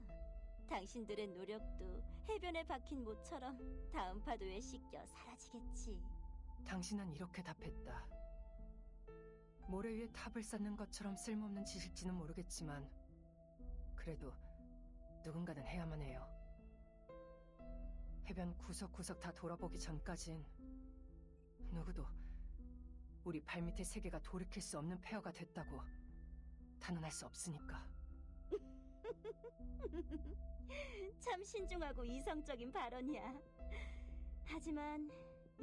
당신들의 노력도 해변에 박힌 모처럼 다음 파도에 씻겨 사라지겠지. 당신은 이렇게 답했다. 모래 위에 탑을 쌓는 것처럼 쓸모없는 짓일지는 모르겠지만 그래도 누군가는 해야만 해요. 해변 구석구석 다 돌아보기 전까진 누구도 우리 발밑의 세계가 돌이킬 수 없는 폐허가 됐다고 단언할 수 없으니까. 참 신중하고 이성적인 발언이야. 하지만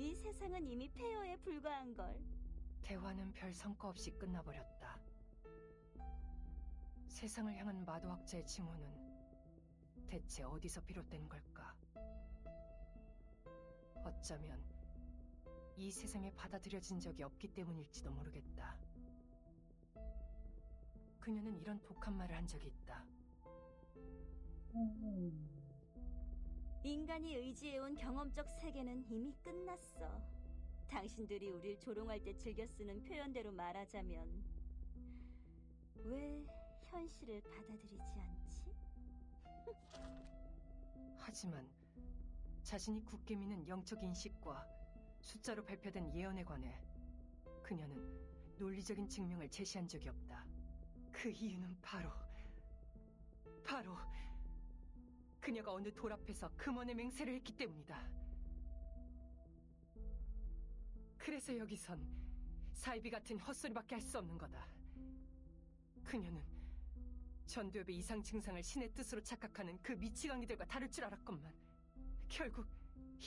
이 세상은 이미 폐허에 불과한 걸. 대화는 별 성과 없이 끝나버렸다. 세상을 향한 마도학자의 징후는 대체 어디서 비롯된 걸까? 어쩌면 이 세상에 받아들여진 적이 없기 때문일지도 모르겠다. 그녀는 이런 독한 말을 한 적이 있다. 인간이 의지해온 경험적 세계는 이미 끝났어. 당신들이 우릴 조롱할 때 즐겨 쓰는 표현대로 말하자면 왜 현실을 받아들이지 않지? 하지만 자신이 굳게 믿는 영적 인식과 숫자로 발표된 예언에 관해 그녀는 논리적인 증명을 제시한 적이 없다. 그 이유는 바로 그녀가 어느 돌 앞에서 금원의 맹세를 했기 때문이다. 그래서 여기선 사이비 같은 헛소리밖에 할 수 없는 거다. 그녀는 전두엽의 이상 증상을 신의 뜻으로 착각하는 그 미치광이들과 다를 줄 알았건만 결국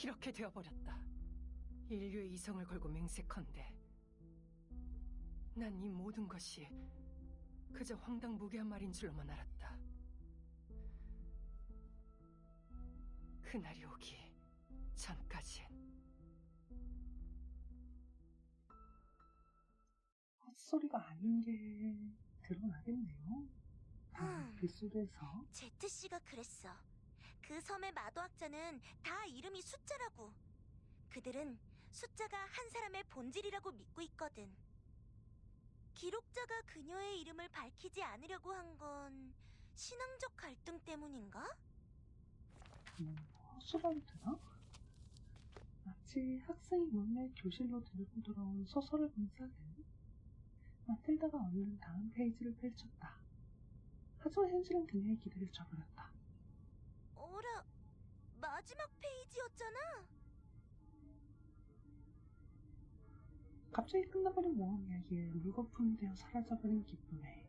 이렇게 되어버렸다. 인류의 이성을 걸고 맹세컨대 난 이 모든 것이 그저 황당무계한 말인 줄로만 알았다. 그날이 오기 전까진. 헛소리가 아닌 게 드러나겠네요. 에피소드에서. 제트씨가 그랬어. 그 섬의 마도학자는 다 이름이 숫자라고. 그들은 숫자가 한 사람의 본질이라고 믿고 있거든. 기록자가 그녀의 이름을 밝히지 않으려고 한 건 신앙적 갈등 때문인가? 헛소리라도 되나? 마치 학생이 몰래 교실로 들고 돌아온 소설을 본 사람. 마틸다가 얼른 다음 페이지를 펼쳤다. 하지만 현실은 그녀의 기대를 저버렸다. 어라, 마지막 페이지였잖아. 갑자기 끝나버린 모험 이야기에 물거품이 되어 사라져버린 기쁨에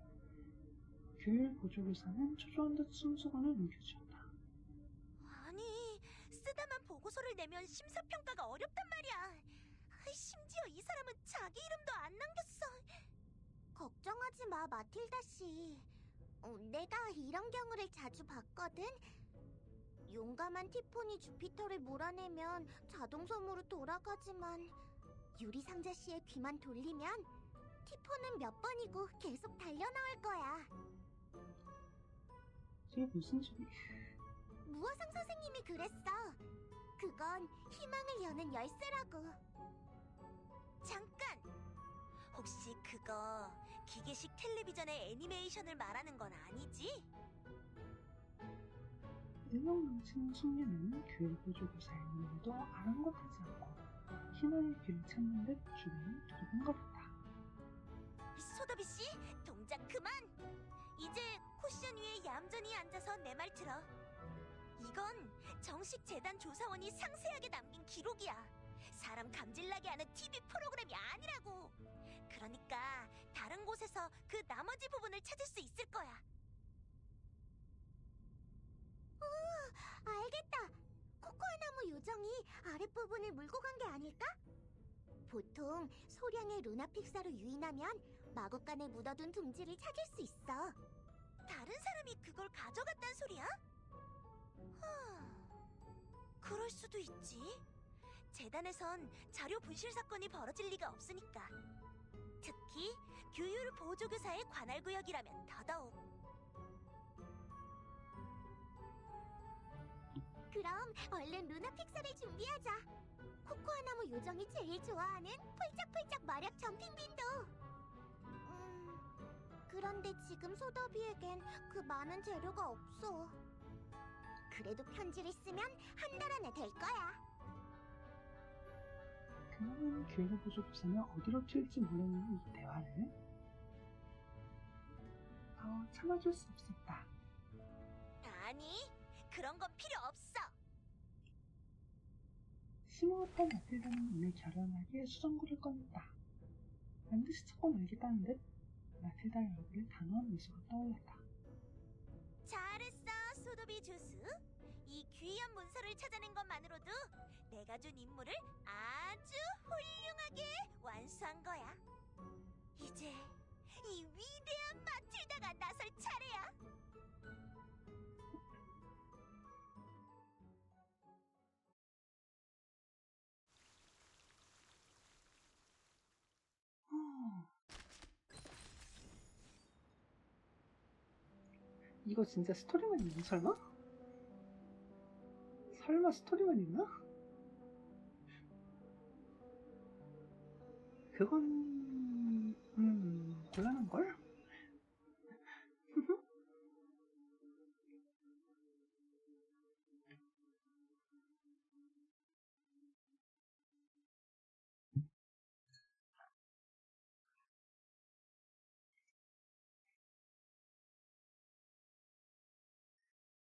교율 보조교사는 초조한 듯 숨수건을 넘겨주었다. 아니, 쓰다만 보고서를 내면 심사평가가 어렵단 말이야. 심지어 이 사람은 자기 이름도 안 남겼어. 걱정하지 마, 마틸다 씨. 내가 이런 경우를 자주 봤거든. 용감한 티폰이 주피터를 몰아내면 자동섬으로 돌아가지만 유리상자 씨의 귀만 돌리면 티폰은 몇 번이고 계속 달려나올 거야. 이게 무슨 소리? 무화상 선생님이 그랬어. 그건 희망을 여는 열쇠라고. 잠깐! 혹시 그거 기계식 텔레비전의 애니메이션을 말하는 건 아니지? 일명 넘치는 숙녀는 교육 보조교사의 눈에도 아랑곳하지 않고 희망의 길을 찾는 듯 주변을 두리번거렸다. 소더비 씨, 동작 그만! 이제 쿠션 위에 얌전히 앉아서 내 말 들어. 이건 정식 재단 조사원이 상세하게 남긴 기록이야. 사람 감질나게 하는 TV 프로그램이 아니라고. 그러니까 다른 곳에서 그 나머지 부분을 찾을 수 있을 거야. 알겠다. 코코아 나무 요정이 아랫부분을 물고 간 게 아닐까? 보통 소량의 루나픽사로 유인하면 마구간에 묻어둔 둥지를 찾을 수 있어. 다른 사람이 그걸 가져갔단 소리야? 그럴 수도 있지. 재단에선 자료 분실 사건이 벌어질 리가 없으니까. 특히 규율 보조교사의 관할 구역이라면 더더욱. 그럼 얼른 루나픽사를 준비하자. 코코아 나무 요정이 제일 좋아하는 폴짝폴짝 마력 점핑빈도. 그런데 지금 소더비에겐 그 많은 재료가 없어. 그래도 편지를 쓰면 한 달 안에 될 거야. 그녀는 교육 보조교사는 어디로 튈지 모르는 이 대화를 참아줄 수 없었다. 아니, 그런 건 필요 없어. 심오했던 마틸다는 이내 결연하게 수정구를 꺼냈다. 반드시 찾고 말겠다는 듯 마틸다의 얼굴에 단호한 미소가 떠올랐다. 잘했어, 소도비 주스. 이 귀한 문서를 찾아낸 것만으로도 내가 준 임무를 아주 훌륭하게 완수한 거야. 이제 이 위대한 마틸다가 나설 차례야. 이거 진짜 스토리만 있나, 설마? 설마 스토리만 있나? 그건, 곤란한걸?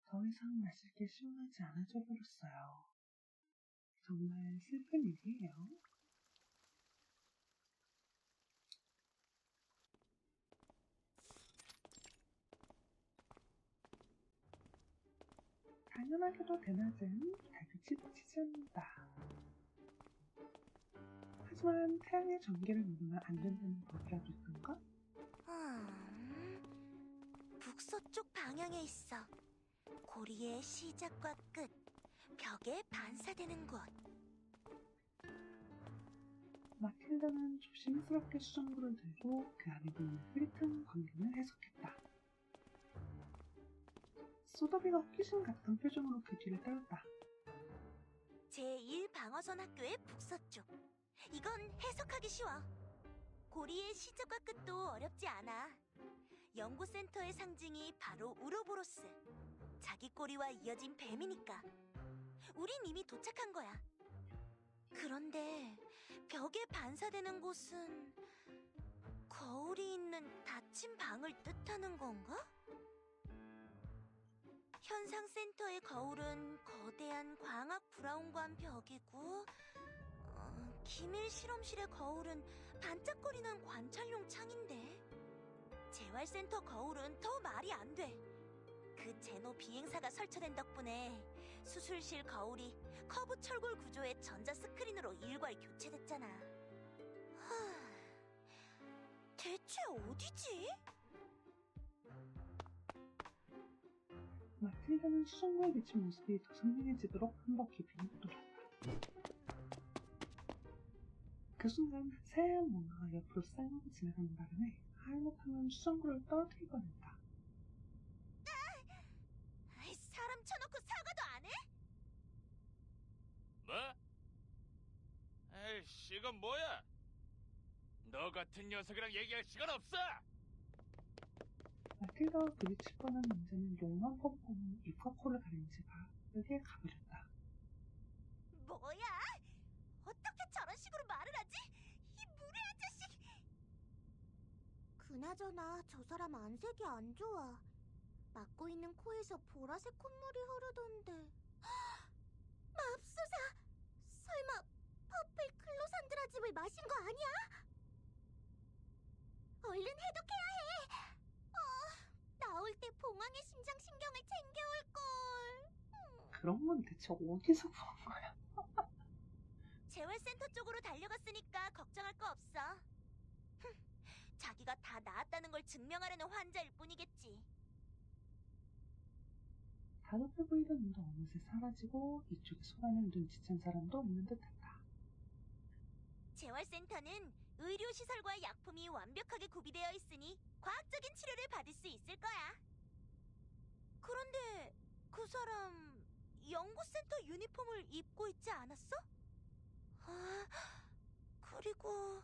더 이상 마실 게 시원하지 않아져 버렸어요. 정말 슬픈 일이에요. 당연하게도 대낮은 달빛이 비치지 않는다. 하지만 태양의 전기를 누르면 안 된다는 법이라도 있던가? 북서쪽 방향에 있어. 고리의 시작과 끝, 벽에 반사되는 곳. 마틸다는 조심스럽게 수정구를 들고 그 안에 있는 흐릿한 광경을 해석했다. 소더비가 호기심 같은 표정으로 그 뒤를 따랐다. 제1방어선 학교의 북서쪽. 이건 해석하기 쉬워. 고리의 시작과 끝도 어렵지 않아. 연구센터의 상징이 바로 우로보로스. 자기 꼬리와 이어진 뱀이니까. 우린 이미 도착한 거야. 그런데 벽에 반사되는 곳은 거울이 있는 닫힌 방을 뜻하는 건가? 현상센터의 거울은 거대한 광학 브라운관 벽이고, 기밀 실험실의 거울은 반짝거리는 관찰용 창인데, 재활센터 거울은 더 말이 안 돼. 그 제노 비행사가 설치된 덕분에 수술실 거울이 커브 철골 구조의 전자 스크린으로 일괄 교체됐잖아. 대체 어디지? 마틸다는 수정구에 비친 모습이 더 선명해지도록 한 바퀴 빙 돌았다. 그 순간 새하얀 뭔가가 옆으로 쌍하고 지나가는 바람에 하얀못하면 수정구를 떨어뜨릴 뻔했다. 사람 쳐놓고 사과도 안 해? 뭐? 에이씨, 이건 뭐야? 너 같은 녀석이랑 얘기할 시간 없어! 마틸다와 부딪힐 뻔한 남자는 용만 pompom은 입과 코를 가린 채 바르게 가버렸다. 뭐야? 어떻게 저런 식으로 말을 하지? 이 무례한 자식! 그나저나 저 사람 안색이 안 좋아. 막고 있는 코에서 보라색 콧물이 흐르던데. 맙소사! 설마 퍼플 클로산드라즙을 마신 거 아니야? 얼른 해독해야 해! 나올 때 봉황의 심장 신경을 챙겨올걸. 그런 건 대체 어디서 본 거야? 재활센터 쪽으로 달려갔으니까 걱정할 거 없어. 자기가 다 나았다는 걸 증명하려는 환자일 뿐이겠지. 다급해 보이던 눈도 어느새 사라지고 이쪽에 소란을 눈치챈 사람도 없는 듯했다. 재활센터는 의료시설과 약품이 완벽하게 구비되어 있으니 과학적인 치료를 받을 수 있을 거야. 그런데 그 사람 연구센터 유니폼을 입고 있지 않았어? 그리고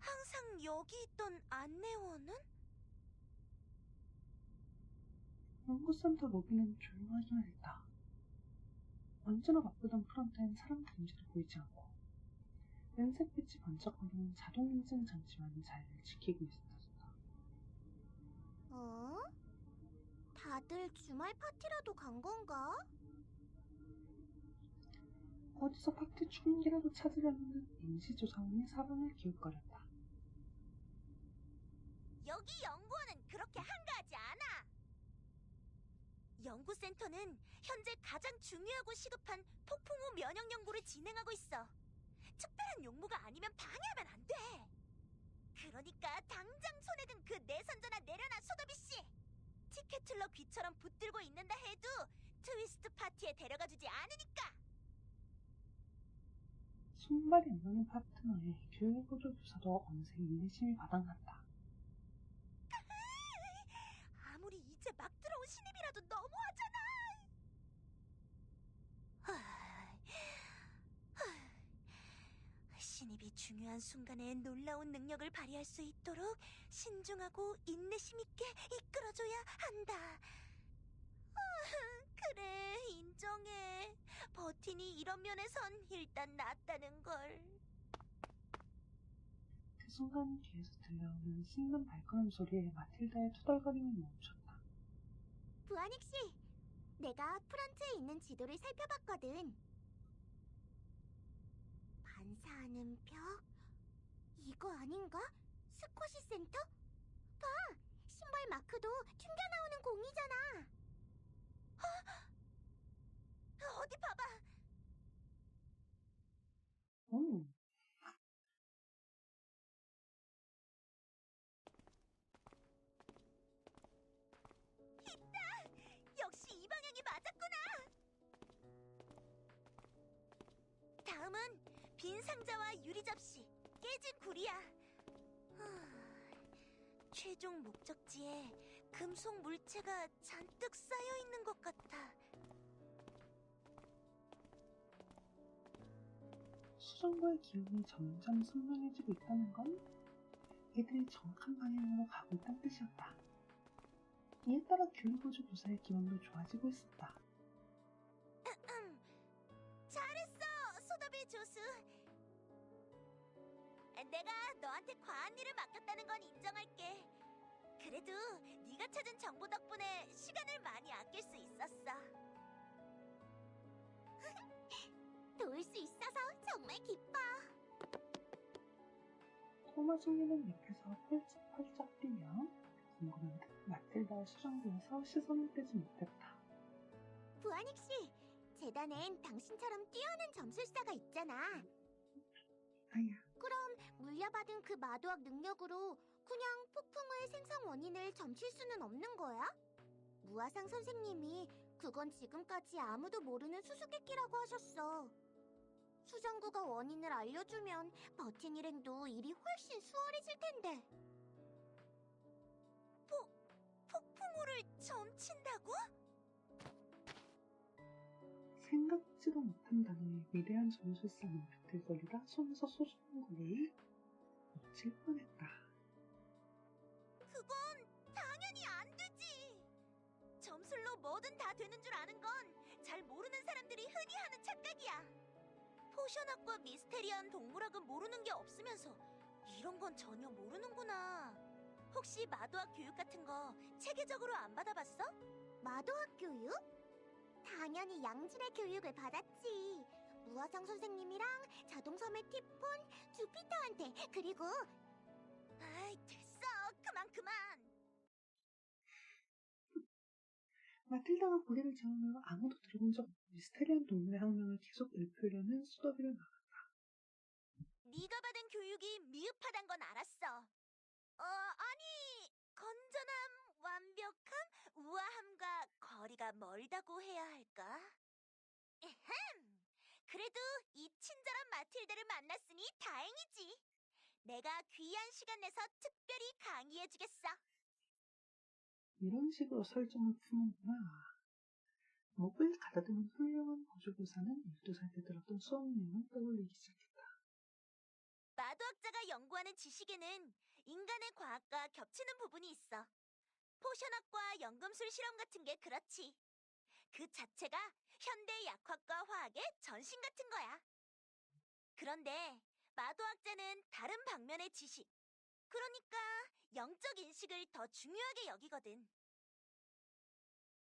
항상 여기 있던 안내원은? 연구센터 로비는 조용하기만 했다. 언제나 바쁘던 프런트엔 사람 그림자도 보이지 않고 은색빛이 번쩍거리는 자동 인증 장치만 잘 지키고 있었다. 다들 주말 파티라도 간 건가? 어디서 파티 축인기라도 찾으려는 듯 임시조사원이 사방을 기웃거렸다. 여기 연구원은 그렇게 한가하지 않아. 연구센터는 현재 가장 중요하고 시급한 폭풍우 면역 연구를 진행하고 있어. 특별한 용무가 아니면 방해하면 안 돼. 그러니까 당장 손에 든 그 내선전화 내려놔, 소더비 씨. 티켓틀러 귀처럼 붙들고 있는다 해도 트위스트 파티에 데려가주지 않으니까. 손발이 안 나는 파트너의 교육보조 교사도 어느새 인내심이 바닥났다. 아무리 이제 막 들어온 신입이라도 너무하잖아. 신입이 중요한 순간에 놀라운 능력을 발휘할 수 있도록 신중하고 인내심 있게 이끌어줘야 한다. 그래, 인정해. 버틴이 이런 면에선 일단 낫다는 걸. 그 순간 뒤에서 들려오는 씹는 발걸음 소리에 마틸다의 투덜거림이 멈췄다. 부아닉 씨, 내가 프런트에 있는 지도를 살펴봤거든. 반사하는 벽? 이거 아닌가? 스쿼시 센터? 봐! 신발 마크도 튕겨나오는 공이잖아. 어디 봐봐. 오, 역시 이 방향이 맞았구나. 다음은 빈 상자와 유리 접시, 깨진 구리야. 최종 목적지에 금속 물체가 잔뜩 쌓여 있는 것 같아. 수정구의 기운이 점점 선명해지고 있다는 건 이들이 정확한 방향으로 가고 있다는 뜻이었다. 이에 따라 교육보조 교사의 기분도 좋아지고 있었다. 잘했어, 소더비 조수. 내가 너한테 과한 일을 맡겼다는 건 인정할게. 그래도 네가 찾은 정보 덕분에 시간을 많이 아낄 수 있었어. 도울 수 있어서 정말 기뻐. 꼬마 중리는 옆에서 펄쩍펄쩍 뛰며 궁금한 듯 마틸다의 수정구에서 시선을 떼지 못했다. 부아닉 씨, 재단엔 당신처럼 뛰어난 점술사가 있잖아. 아야, 그럼 물려받은 그 마도학 능력으로 그냥 폭풍의 생성 원인을 점칠 수는 없는 거야? 무아상 선생님이 그건 지금까지 아무도 모르는 수수께끼라고 하셨어. 수정구가 원인을 알려주면 버틴 일행도 일이 훨씬 수월해질 텐데. 폭풍우를 점친다고? 생각지도 못한 단어에 위대한 점술사는 비틀거리다 손에서 수정구를 놓칠 뻔했다. 그건 당연히 안 되지. 점술로 뭐든 다 되는 줄 아는 건 잘 모르는 사람들이 흔히 하는 착각이야. 포션학과 미스테리한 동물학은 모르는 게 없으면서 이런 건 전혀 모르는구나. 혹시 마도학 교육 같은 거 체계적으로 안 받아봤어? 마도학 교육? 당연히 양질의 교육을 받았지. 무아상 선생님이랑 자동섬의 티폰, 주피터한테, 그리고 아이, 됐어. 그만. 마틸다가 고개를 저으며 아무도 들어본 적 없는 미스테리한 동물의 학명을 계속 읊으려는 수더비를 막았다. 네가 받은 교육이 미흡하단 건 알았어. 아니, 건전함, 완벽함, 우아함과 거리가 멀다고 해야 할까? 에헴, 그래도 이 친절한 마틸다를 만났으니 다행이지. 내가 귀한 시간 내서 특별히 강의해주겠어. 이런 식으로 설정을 푸는구나. 목을 가다듬은 훌륭한 보조교사는 12살 때 들었던 수업 내용을 떠올리기 시작했다. 마도학자가 연구하는 지식에는 인간의 과학과 겹치는 부분이 있어. 포션학과 연금술 실험 같은 게 그렇지. 그 자체가 현대 약학과 화학의 전신 같은 거야. 그런데 마도학자는 다른 방면의 지식, 그러니까 영적 인식을 더 중요하게 여기거든.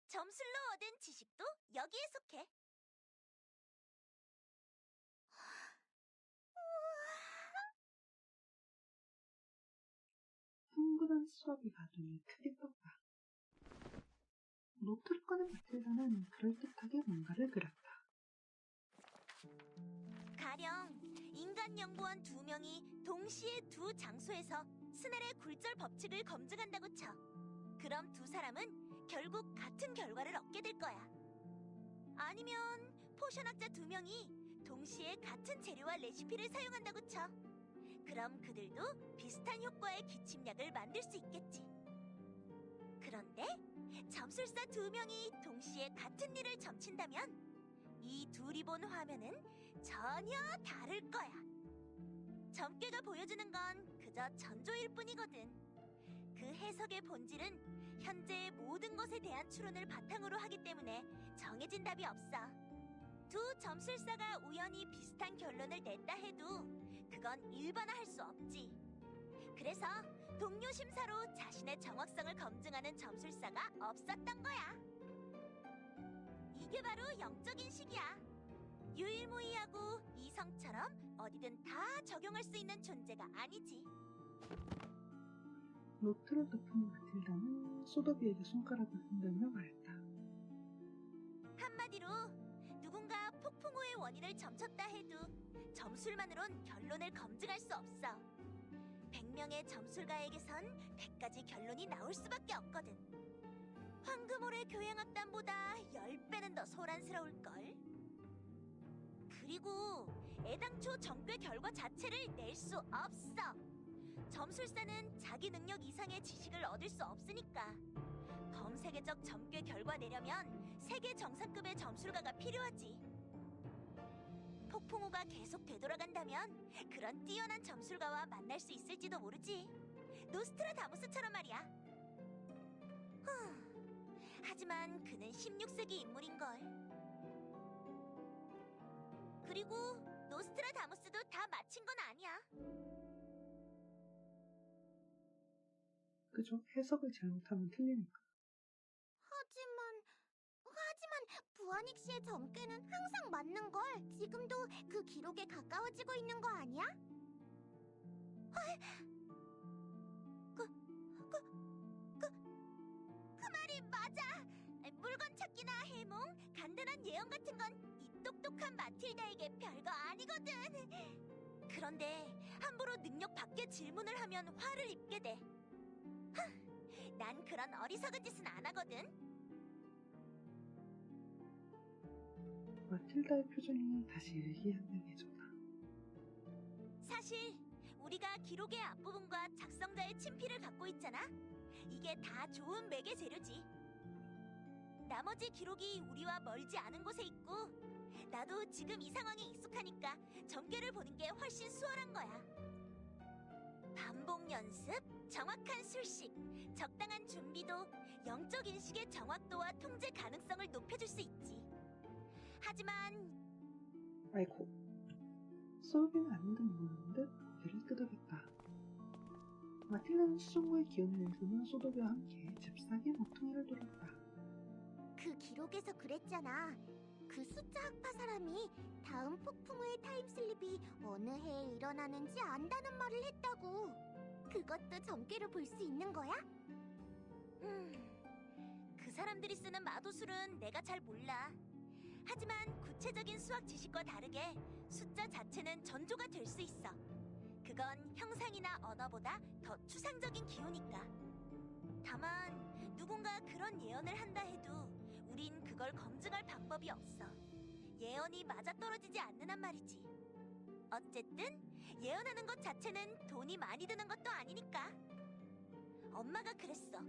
점술로 얻은 지식도 여기에 속해. 흥분한 수업이가 눈을 크게 떴다. 노트를 꺼낸 마틸다. 마틸다는 그럴듯하게 뭔가를 그렸다. 가령 인간 연구원 2명이 동시에 두 장소에서 스넬의 굴절 법칙을 검증한다고 쳐. 그럼 두 사람은 결국 같은 결과를 얻게 될 거야. 아니면 포션학자 2명이 동시에 같은 재료와 레시피를 사용한다고 쳐. 그럼 그들도 비슷한 효과의 기침약을 만들 수 있겠지. 그런데 점술사 2명이 동시에 같은 일을 점친다면 이 둘이 본 화면은 전혀 다를 거야. 점괘가 보여주는 건 그저 전조일 뿐이거든. 그 해석의 본질은 현재의 모든 것에 대한 추론을 바탕으로 하기 때문에 정해진 답이 없어. 두 점술사가 우연히 비슷한 결론을 냈다 해도 그건 일반화할 수 없지. 그래서 동료 심사로 자신의 정확성을 검증하는 점술사가 없었던 거야. 이게 바로 영적인식이야. 유일무이하고 이성처럼 어디든 다 적용할 수 있는 존재가 아니지. 노트를 덮은 마틸다는 소더비에게 손가락을 흔들며 말했다. 한마디로 누군가 폭풍우의 원인을 점쳤다 해도 점술만으론 결론을 검증할 수 없어. 100명의 점술가에게선 100가지 결론이 나올 수밖에 없거든. 황금올의 교행악단보다 10배는 더 소란스러울걸. 그리고 애당초 점괘 결과 자체를 낼 수 없어. 점술사는 자기 능력 이상의 지식을 얻을 수 없으니까. 범세계적 점괘 결과 내려면 세계 정상급의 점술가가 필요하지. 폭풍우가 계속 되돌아간다면 그런 뛰어난 점술가와 만날 수 있을지도 모르지. 노스트라다무스처럼 말이야. 하지만 그는 16세기 인물인걸. 그리고 노스트라다무스도 다 마친 건 아니야. 그죠? 해석을 잘못하면 틀리니까. 하지만 부아닉 씨의 점괘는 항상 맞는 걸. 지금도 그 기록에 가까워지고 있는 거 아니야? 그 말이 맞아. 물건 찾기나 해몽, 간단한 예언 같은 건 이 똑똑한 마틸다에게 별거 아니거든. 그런데 함부로 능력 밖의 질문을 하면 화를 입게 돼. 난 그런 어리석은 짓은 안 하거든. 마틸다의 표정이 다시 의기양양해졌다. 사실 우리가 기록의 앞부분과 작성자의 친필을 갖고 있잖아. 이게 다 좋은 매개 재료지. 나머지 기록이 우리와 멀지 않은 곳에 있고, 나도 지금 이 상황에 익숙하니까 점괘를 보는 게 훨씬 수월한 거야. 반복 연습, 정확한 술식, 적당한 준비도 영적 인식의 정확도와 통제 가능성을 높여줄 수 있지. 하지만 아이고. 소더비는 아닌 듯 모르는 듯 고개를 끄덕였다. 마틸다는 수정고의 기운을 일구며 소더비와 함께 잽싸게 모퉁이를 돌았다. 그 기록에서 그랬잖아. 그 숫자 학파 사람이 다음 폭풍우의 타임슬립이 어느 해에 일어나는지 안다는 말을 했다고. 그것도 점괘로 볼 수 있는 거야? 그 사람들이 쓰는 마도술은 내가 잘 몰라. 하지만 구체적인 수학 지식과 다르게 숫자 자체는 전조가 될 수 있어. 그건 형상이나 언어보다 더 추상적인 기호니까. 다만 누군가 그런 예언을 한다 해도 우린 그걸 검증할 방법이 없어. 예언이 맞아떨어지지 않는 한 말이지. 어쨌든 예언하는 것 자체는 돈이 많이 드는 것도 아니니까. 엄마가 그랬어.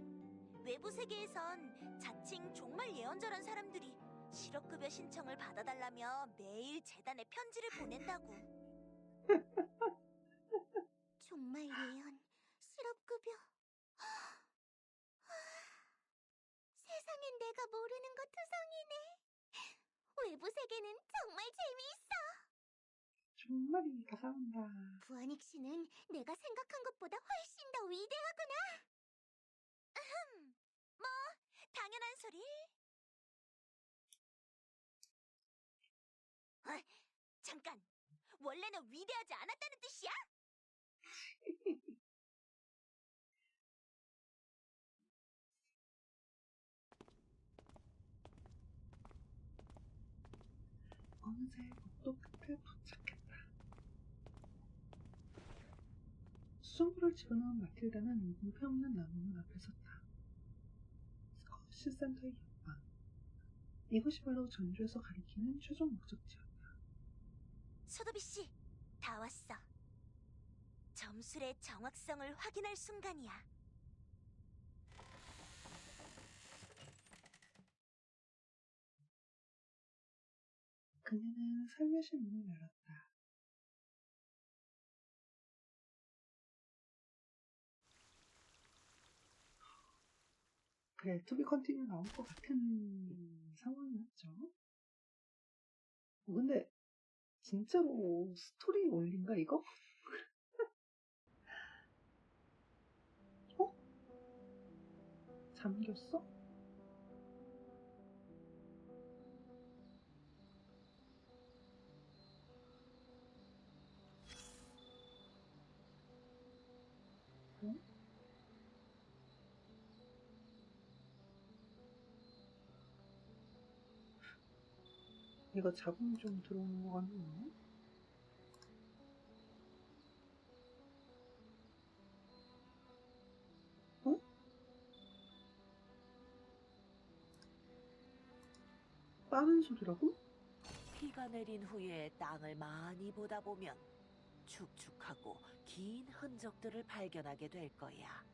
외부 세계에선 자칭 종말 예언자란 사람들이 실업급여 신청을 받아달라며 매일 재단에 편지를 보낸다고. 종말 예언, 실업급여. 세상엔 내가 모르는 것 투성이네. 외부 세계는 정말 재미있어. 정말 이가 싸운다. 부아닉 씨는 내가 생각한 것보다 훨씬 더 위대하구나. 뭐, 당연한 소리. 잠깐, 원래는 위대하지 않았다는 뜻이야? 어느새 복도 끝에 도착했다. 수정구를 집어넣은 마틸다는 물표 없는 나무문 앞에 섰다. 스쿼시 센터의 옆방. 이곳이 바로 전주에서 가리키는 최종 목적지였다. 소도비 씨, 다 왔어. 점술의 정확성을 확인할 순간이야. 그녀는 살며시 문을 열었다. 그래, 투비 컨티뉴 나올 것 같은 상황이었죠. 근데 진짜로 스토리 올린가 이거? 어? 잠겼어? 어? 이거 자궁 좀 들어오는 거 같네. 어? 빠른 소리라고? 비가 내린 후에 땅을 많이 보다 보면 축축하고 긴 흔적들을 발견하게 될 거야.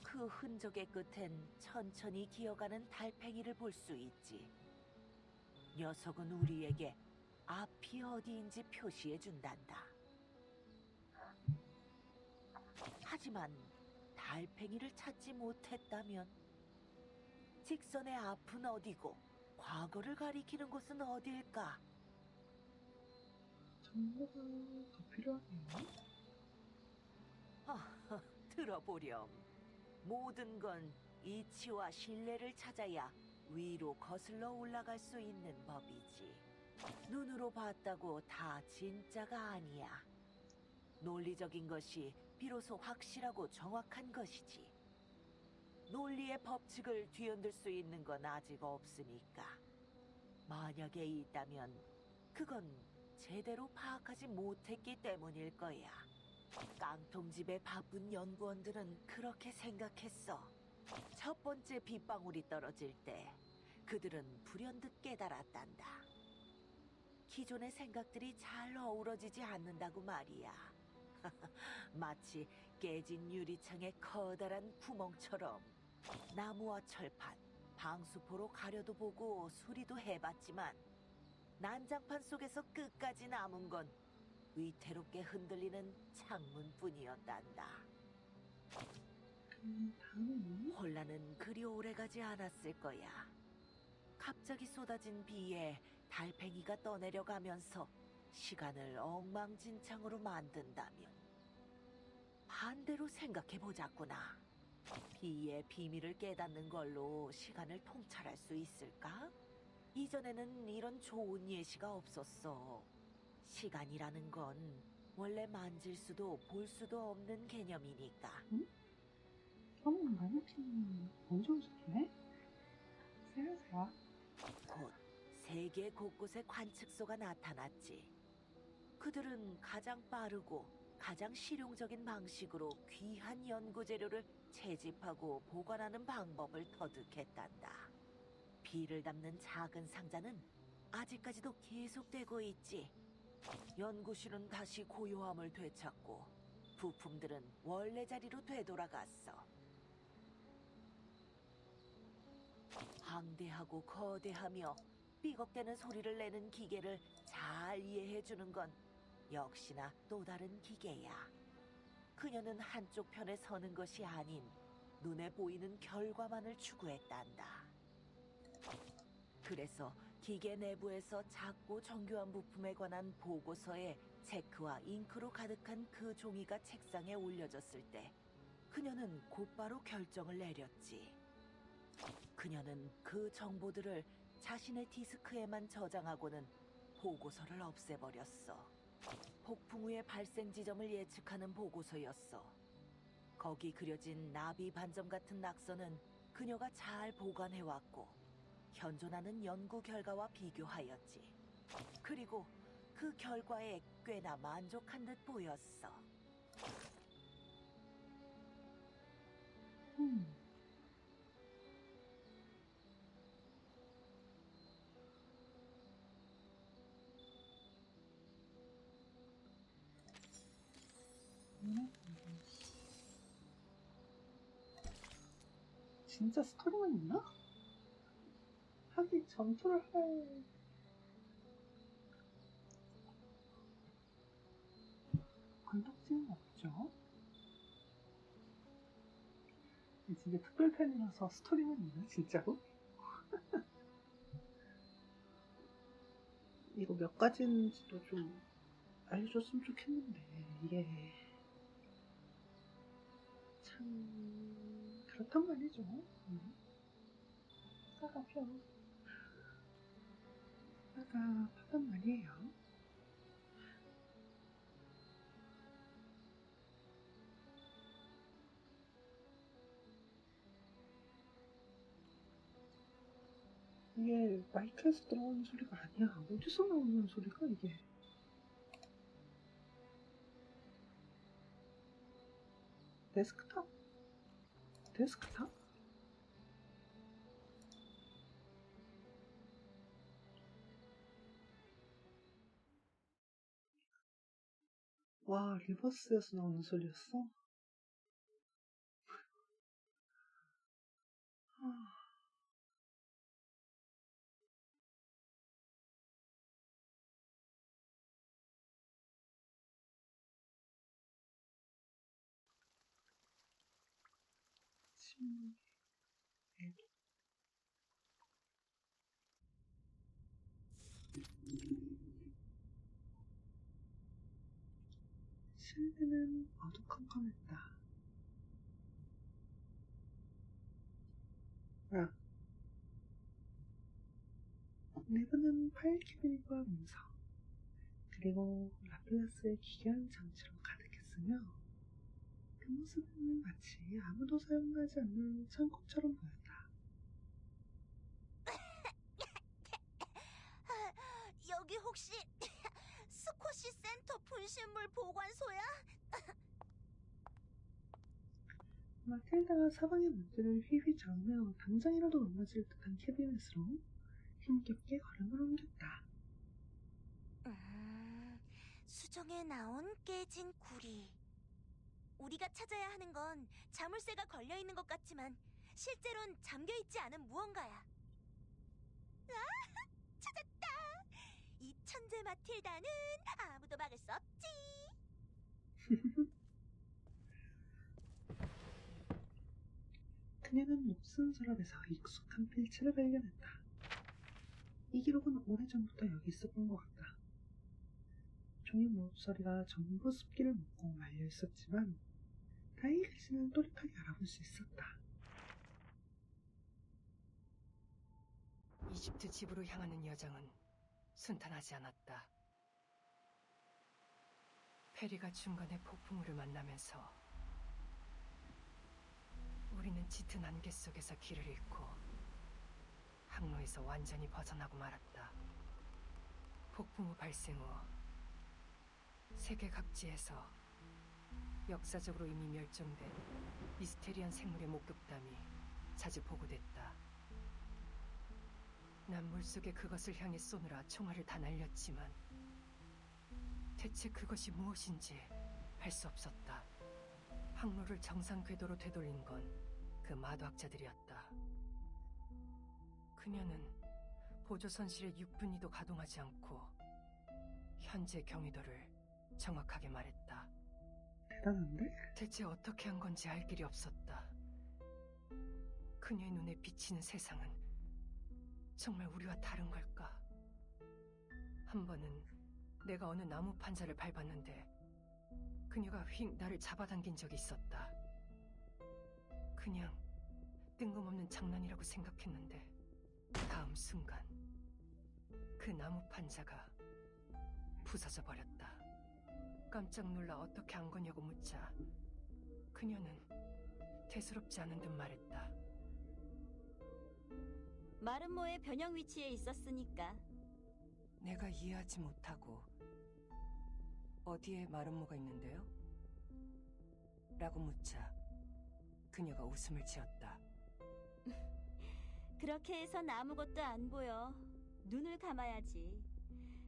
그 흔적의 끝엔 천천히 기어가는 달팽이를 볼 수 있지. 녀석은 우리에게 앞이 어디인지 표시해 준단다. 하지만 달팽이를 찾지 못했다면 직선의 앞은 어디고 과거를 가리키는 곳은 어딜까? 정보가 더 필요하네요. 들어보렴. 모든 건 이치와 신뢰를 찾아야 위로 거슬러 올라갈 수 있는 법이지. 눈으로 봤다고 다 진짜가 아니야. 논리적인 것이 비로소 확실하고 정확한 것이지. 논리의 법칙을 뒤흔들 수 있는 건 아직 없으니까. 만약에 있다면 그건 제대로 파악하지 못했기 때문일 거야. 깡통집의 바쁜 연구원들은 그렇게 생각했어. 첫 번째 빗방울이 떨어질 때 그들은 불현듯 깨달았단다. 기존의 생각들이 잘 어우러지지 않는다고 말이야. 마치 깨진 유리창의 커다란 구멍처럼. 나무와 철판, 방수포로 가려도 보고 수리도 해봤지만 난장판 속에서 끝까지 남은 건 위태롭게 흔들리는 창문뿐이었단다. 다음에는 혼란은 그리 오래가지 않았을 거야. 갑자기 쏟아진 비에 달팽이가 떠내려가면서 시간을 엉망진창으로 만든다면 반대로 생각해보자꾸나. 비의 비밀을 깨닫는 걸로 시간을 통찰할 수 있을까? 이전에는 이런 좋은 예시가 없었어. 시간이라는 건 원래 만질 수도 볼 수도 없는 개념이니까. 마네킹 언제 오셨길래? 세요세요. 곧 세계 곳곳에 관측소가 나타났지. 그들은 가장 빠르고 가장 실용적인 방식으로 귀한 연구 재료를 채집하고 보관하는 방법을 터득했단다. 비를 담는 작은 상자는 아직까지도 계속되고 있지. 연구실은 다시 고요함을 되찾고 부품들은 원래 자리로 되돌아갔어. 방대하고 거대하며 삐걱대는 소리를 내는 기계를 잘 이해해주는 건 역시나 또 다른 기계야. 그녀는 한쪽 편에 서는 것이 아닌 눈에 보이는 결과만을 추구했단다. 그래서 기계 내부에서 작고 정교한 부품에 관한 보고서에 체크와 잉크로 가득한 그 종이가 책상에 올려졌을 때 그녀는 곧바로 결정을 내렸지. 그녀는 그 정보들을 자신의 디스크에만 저장하고는 보고서를 없애버렸어. 폭풍 우의 발생 지점을 예측하는 보고서였어. 거기 그려진 나비 반점 같은 낙서는 그녀가 잘 보관해왔고 현존하는 연구 결과와 비교하였지. 그리고 그 결과에 꽤나 만족한 듯 보였어. 음. 진짜 스토리만 있나? 하긴 전투를 할 건덕지는 없죠. 진짜 특별편이라서 스토리만 있나? 진짜로? 이거 몇 가지인지도 좀 알려줬으면 좋겠는데 이게 참 그렇단 말이죠. 까갑하단 말이에요. 이게 마이크에서 들어오는 소리가 아니야. 어디서 나오는 소리가 이게? 데스크탑? 데스크탑? 와, 리버스에서 나오는 소리였어? 침대도. 실내는 어두컴컴했다. 내부는 파일 캐비닛과 문서, 그리고 라플라스의 기괴한 장치로 가득했으며 그 모습은 마치 아무도 사용하지 않는 창고처럼 보였다. 여기 혹시 스쿼시 센터 분실물 보관소야? 마틸다가 사방의 문들을 휘휘 저으며 당장이라도 넘어질 듯한 캐비넷으로 힘겹게 걸음을 옮겼다. 수정에 나온 깨진 구리. 우리가 찾아야 하는 건 자물쇠가 걸려있는 것 같지만 실제로는 잠겨있지 않은 무언가야. 아, 찾았다! 이 천재 마틸다는 아무도 막을 수 없지. 그녀는 높은 서랍에서 익숙한 필체를 발견했다. 이 기록은 오래전부터 여기 있었던 것 같다. 종이 모서리가 전부 습기를 먹고 말려 있었지만 다행히 글씨는 또렷하게 알아볼 수 있었다. 이집트 집으로 향하는 여정은 순탄하지 않았다. 페리가 중간에 폭풍우를 만나면서 우리는 짙은 안개 속에서 길을 잃고 항로에서 완전히 벗어나고 말았다. 폭풍우 발생 후 세계 각지에서 역사적으로 이미 멸종된 미스테리한 생물의 목격담이 자주 보고됐다. 난 물속에 그것을 향해 쏘느라 총알을 다 날렸지만 대체 그것이 무엇인지 알 수 없었다. 항로를 정상 궤도로 되돌린 건 그 마도학자들이었다. 그녀는 보조선실의 6분위도 가동하지 않고 현재 경위도를 정확하게 말했다. 대단한데? 대체 어떻게 한 건지 알 길이 없었다. 그녀의 눈에 비치는 세상은 정말 우리와 다른 걸까? 한 번은 내가 어느 나무 판자를 밟았는데 그녀가 휙 나를 잡아당긴 적이 있었다. 그냥 뜬금없는 장난이라고 생각했는데 다음 순간 그 나무 판자가 부서져 버렸다. 깜짝 놀라 어떻게 안 거냐고 묻자 그녀는 대수롭지 않은 듯 말했다. 마름모의 변형 위치에 있었으니까. 내가 이해하지 못하고 어디에 마름모가 있는데요? 라고 묻자 그녀가 웃음을 지었다. 그렇게 해선 아무것도 안 보여. 눈을 감아야지.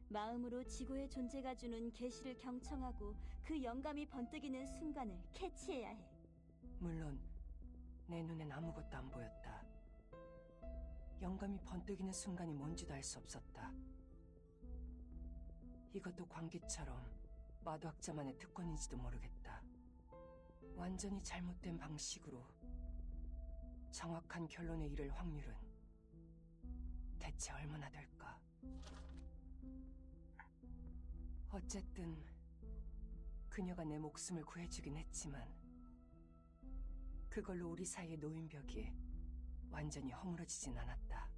마음으로 지구의 존재가 주는 계시를 경청하고 그 영감이 번뜩이는 순간을 캐치해야 해. 물론 내 눈엔 아무것도 안 보였다. 영감이 번뜩이는 순간이 뭔지도 알 수 없었다. 이것도 광기처럼 마도학자만의 특권인지도 모르겠다. 완전히 잘못된 방식으로 정확한 결론에 이를 확률은 대체 얼마나 될까? 어쨌든 그녀가 내 목숨을 구해주긴 했지만 그걸로 우리 사이의 노인벽이 완전히 허물어지진 않았다.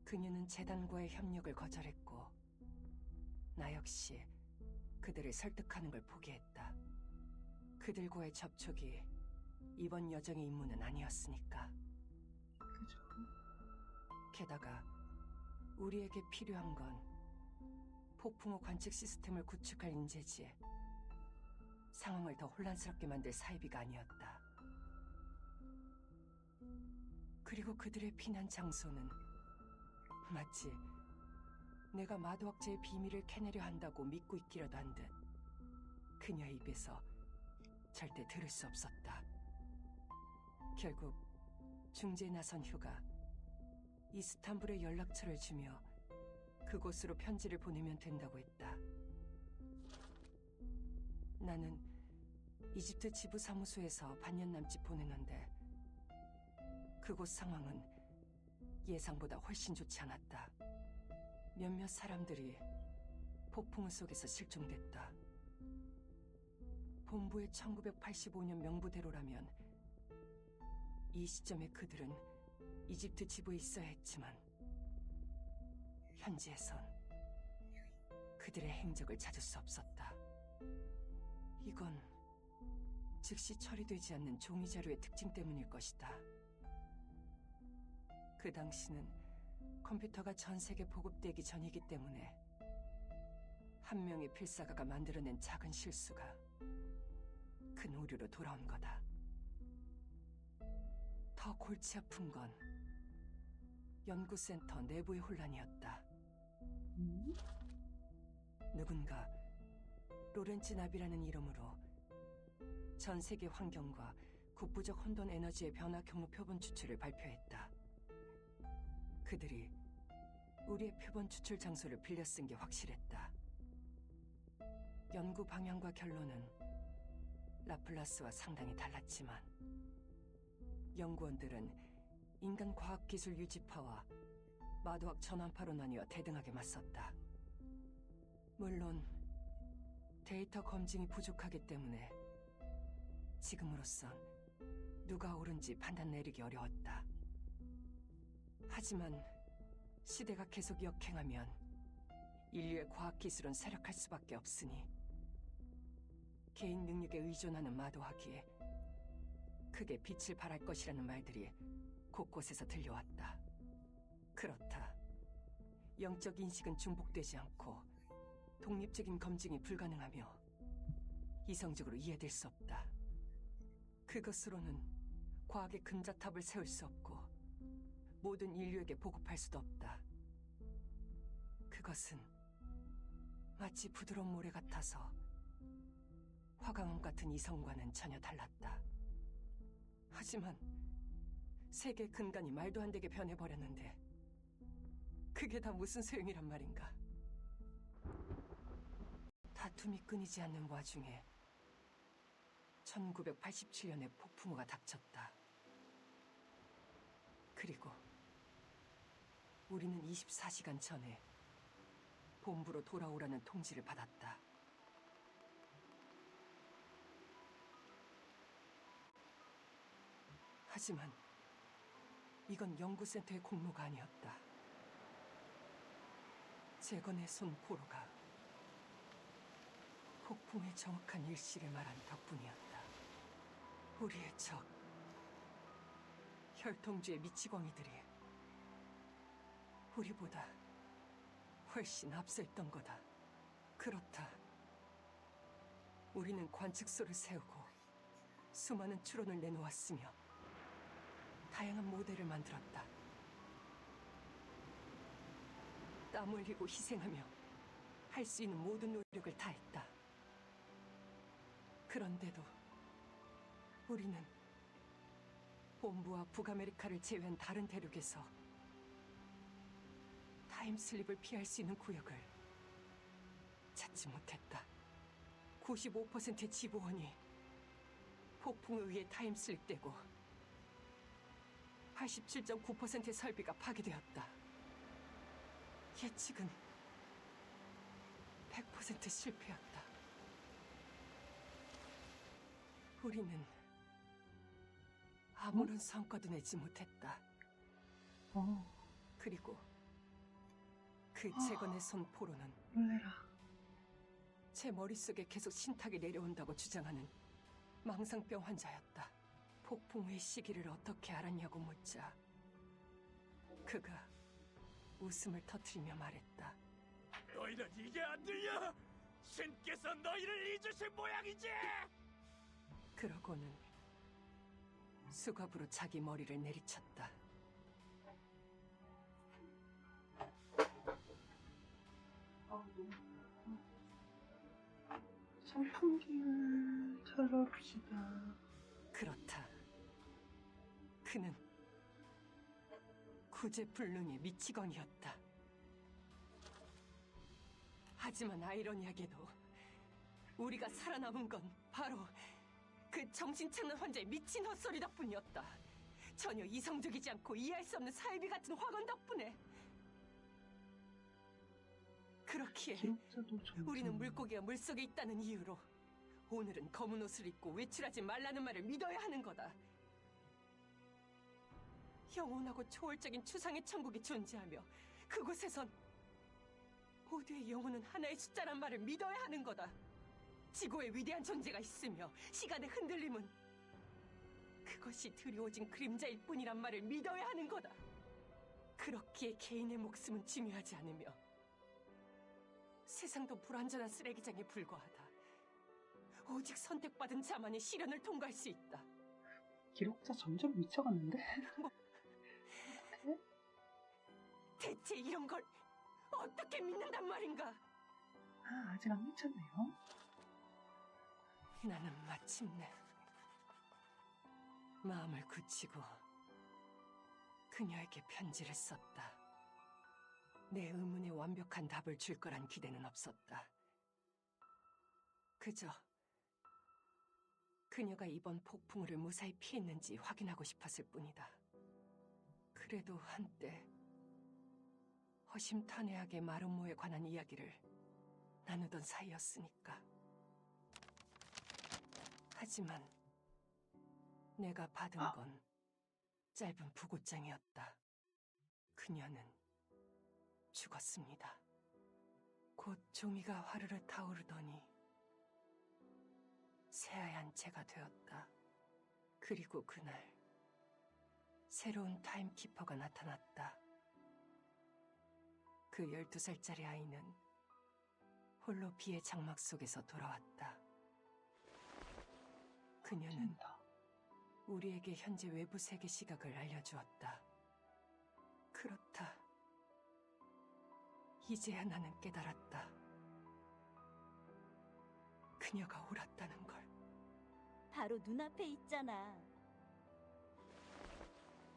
그녀는 재단과의 협력을 거절했고 나 역시 그들을 설득하는 걸 포기했다. 그들과의 접촉이 이번 여정의 임무는 아니었으니까. 그죠? 게다가 우리에게 필요한 건 폭풍우 관측 시스템을 구축할 인재지 상황을 더 혼란스럽게 만들 사이비가 아니었다. 그리고 그들의 피난 장소는 마치 내가 마도학자의 비밀을 캐내려 한다고 믿고 있기라도 한 듯 그녀의 입에서 절대 들을 수 없었다. 결국 중재에 나선 휴가 이스탄불에 연락처를 주며 그곳으로 편지를 보내면 된다고 했다. 나는 이집트 지부 사무소에서 반년 남짓 보내는데 그곳 상황은 예상보다 훨씬 좋지 않았다. 몇몇 사람들이 폭풍우 속에서 실종됐다. 본부의 1985년 명부대로라면 이 시점에 그들은 이집트 지부에 있어야 했지만 현지에선 그들의 행적을 찾을 수 없었다. 이건 즉시 처리되지 않는 종이 자료의 특징 때문일 것이다. 그 당시는 컴퓨터가 전 세계 보급되기 전이기 때문에 한 명의 필사가가 만들어낸 작은 실수가 큰 오류로 돌아온 거다. 더 골치 아픈 건 연구센터 내부의 혼란이었다. 누군가 로렌츠 나비라는 이름으로 전 세계 환경과 국부적 혼돈 에너지의 변화 경로 표본 추출을 발표했다. 그들이 우리의 표본 추출 장소를 빌려 쓴 게 확실했다. 연구 방향과 결론은 라플라스와 상당히 달랐지만 연구원들은 인간 과학기술 유지파와 마도학 전환파로 나뉘어 대등하게 맞섰다. 물론 데이터 검증이 부족하기 때문에 지금으로선 누가 옳은지 판단 내리기 어려웠다. 하지만 시대가 계속 역행하면 인류의 과학기술은 쇠락할 수밖에 없으니 개인 능력에 의존하는 마도학이 크게 빛을 발할 것이라는 말들이 곳곳에서 들려왔다. 그렇다. 영적 인식은 중복되지 않고 독립적인 검증이 불가능하며 이성적으로 이해될 수 없다. 그것으로는 과학의 금자탑을 세울 수 없고 모든 인류에게 보급할 수도 없다. 그것은 마치 부드러운 모래 같아서 화강암 같은 이성과는 전혀 달랐다. 하지만 세계 근간이 말도 안 되게 변해버렸는데 그게 다 무슨 소용이란 말인가. 다툼이 끊이지 않는 와중에 1987년에 폭풍우가 닥쳤다. 그리고 우리는 24시간 전에 본부로 돌아오라는 통지를 받았다. 하지만 이건 연구센터의 공로가 아니었다. 재건의 손 포로가 폭풍의 정확한 일시를 말한 덕분이었다. 우리의 적, 혈통주의 미치광이들이 우리보다 훨씬 앞서 있던 거다. 그렇다. 우리는 관측소를 세우고 수많은 추론을 내놓았으며 다양한 모델을 만들었다. 땀 흘리고 희생하며 할 수 있는 모든 노력을 다했다. 그런데도 우리는 본부와 북아메리카를 제외한 다른 대륙에서 타임슬립을 피할 수 있는 구역을 찾지 못했다. 95%의 지구원이 폭풍에 의해 타임슬립되고 87.9%의 설비가 파괴되었다. 예측은 100% 실패였다. 우리는 아무런 성과도 내지 못했다. 그리고 그 재건의 손 포로는 놀래라. 제 머릿속에 계속 신탁이 내려온다고 주장하는 망상병 환자였다. 폭풍의 시기를 어떻게 알았냐고 묻자 그가 웃음을 터뜨리며 말했다. 너희는 이게 안 들려? 신께서 너희를 잊으신 모양이지. 그러고는 수갑으로 자기 머리를 내리쳤다. 선풍기를 틀어봅시다. 그렇다. 그는 구제불능의 미치광이었다. 하지만 아이러니하게도 우리가 살아남은 건 바로 그 정신차는 환자의 미친 헛소리 덕분이었다. 전혀 이성적이지 않고 이해할 수 없는 사이비 같은 확언 덕분에. 그렇기에 기록자도 점점 우리는 물고기가 물속에 있다는 이유로 오늘은 검은 옷을 입고 외출하지 말라는 말을 믿어야 하는 거다. 영원하고 초월적인 추상의 천국이 존재하며 그곳에선 모두의 영혼은 하나의 숫자란 말을 믿어야 하는 거다. 지구의 위대한 존재가 있으며 시간의 흔들림은 그것이 드리워진 그림자일 뿐이란 말을 믿어야 하는 거다. 그렇기에 개인의 목숨은 중요하지 않으며 세상도 불완전한 쓰레기장에 불과하다. 오직 선택받은 자만이 시련을 통과할 수 있다. 기록자 점점 미쳐갔는데? 대체 이런 걸 어떻게 믿는단 말인가? 아직 안 미쳤네요. 나는 마침내 마음을 굳히고 그녀에게 편지를 썼다. 내 의문에 완벽한 답을 줄 거란 기대는 없었다. 그저 그녀가 이번 폭풍우를 무사히 피했는지 확인하고 싶었을 뿐이다. 그래도 한때 허심탄회하게 마름모에 관한 이야기를 나누던 사이였으니까. 하지만 내가 받은 건 짧은 부고장이었다. 그녀는 죽었습니다. 곧 종이가 화르르 타오르더니 새하얀 채가 되었다. 그리고 그날 새로운 타임키퍼가 나타났다. 그 12살짜리 아이는 홀로 비의 장막 속에서 돌아왔다. 그녀는 우리에게 현재 외부 세계 시각을 알려주었다. 그렇다. 이제야 나는 깨달았다. 그녀가 옳았다는 걸. 바로 눈앞에 있잖아.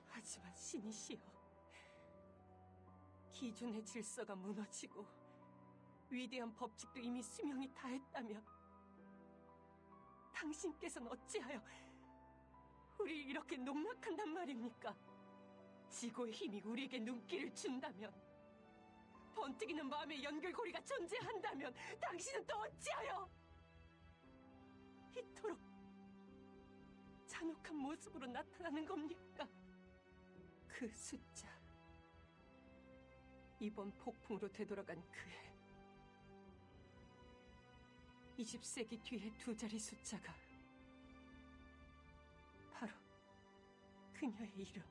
하지만 신이시여, 기존의 질서가 무너지고 위대한 법칙도 이미 수명이 다했다면 당신께서는 어찌하여 우리를 이렇게 농락한단 말입니까? 지구의 힘이 우리에게 눈길을 준다면, 번뜩이는 마음의 연결고리가 존재한다면 당신은 또 어찌하여 이토록 잔혹한 모습으로 나타나는 겁니까? 그 숫자, 이번 폭풍으로 되돌아간 그해 20세기 뒤에 두 자리 숫자가 바로 그녀의 이름,